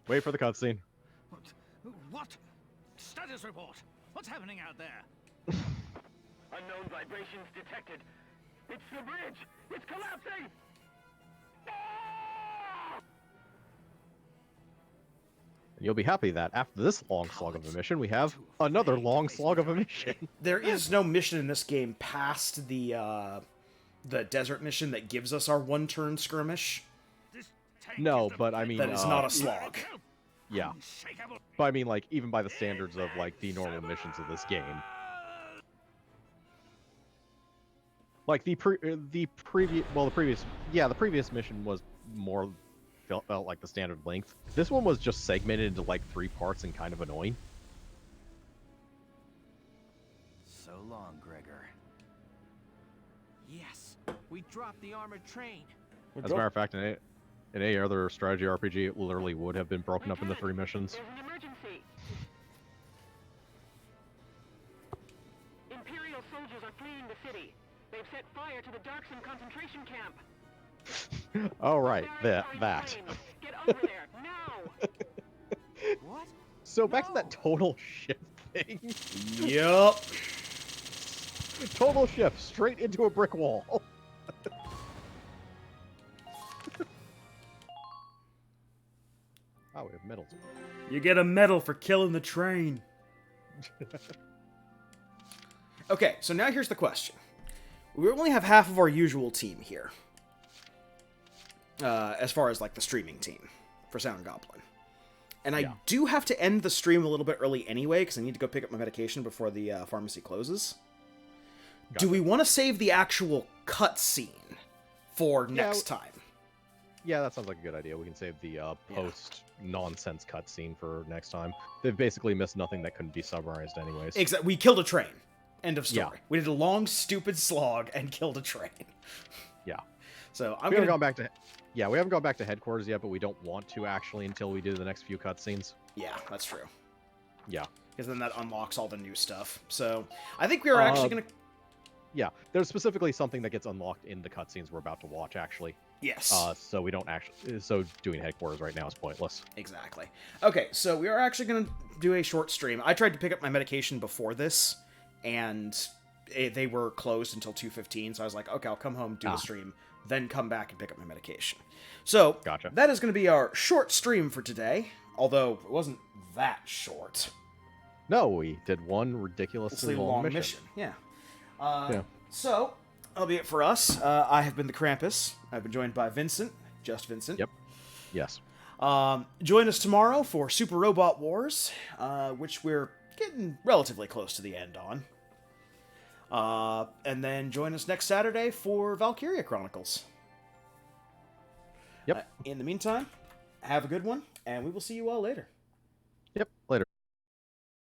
Wait for the cutscene. What? Status report. What's happening out there? Unknown vibrations detected. It's the bridge. It's collapsing. Ah! You'll be happy that after this long slog of a mission, we have another long slog of a mission. There is no mission in this game past the desert mission that gives us our one-turn skirmish. This tank No, is the but I mean, That is not a slog. Yeah. unshakable. But I mean, like, even by the standards of, like, the normal missions of this game. Like, the previous mission was more, felt like the standard length. This one was just segmented into, like, 3 parts and kind of annoying. long, Gregor. Yes, we dropped the armored train. As a matter of fact, in any other strategy RPG, it literally would have been broken up into 3 missions. There's an emergency. Imperial soldiers are fleeing the city. They've set fire to the Darkson concentration camp. Oh, right, Barracks that. are in flames. Get over there, now! What? So back to that total shift thing. Yup. Total shift, straight into a brick wall. Oh, we have medals. You get a medal for killing the train. Okay, so now here's the question. We only have half of our usual team here. As far as, like, the streaming team for Sound Goblin. And I do have to end the stream a little bit early anyway, because I need to go pick up my medication before the pharmacy closes. Gotcha. Do we want to save the actual cutscene for next time? Yeah, that sounds like a good idea. We can save the post-nonsense cutscene for next time. They've basically missed nothing that couldn't be summarized anyways. Exactly. We killed a train. End of story. Yeah. We did a long, stupid slog and killed a train. Yeah. So We haven't gone back to... Yeah, we haven't gone back to headquarters yet, but we don't want to actually until we do the next few cutscenes. Yeah, that's true. Yeah. Because then that unlocks all the new stuff. So I think we are actually going to... Yeah, there's specifically something that gets unlocked in the cutscenes we're about to watch, actually. Yes. So we don't actually... So doing headquarters right now is pointless. Exactly. Okay, so we are actually going to do a short stream. I tried to pick up my medication before this, and they were closed until 2:15, so I was like, okay, I'll come home, do the stream, then come back and pick up my medication. So, Gotcha. That is going to be our short stream for today, although it wasn't that short. No, we did one ridiculously long mission. Yeah. So, that'll be it for us. I have been the Krampus. I've been joined by Vincent. Just Vincent. Yep. Yes. Join us tomorrow for Super Robot Wars, which we're getting relatively close to the end on. And then join us next Saturday for Valkyria Chronicles. Yep. In the meantime, have a good one, and we will see you all later. Yep. Later.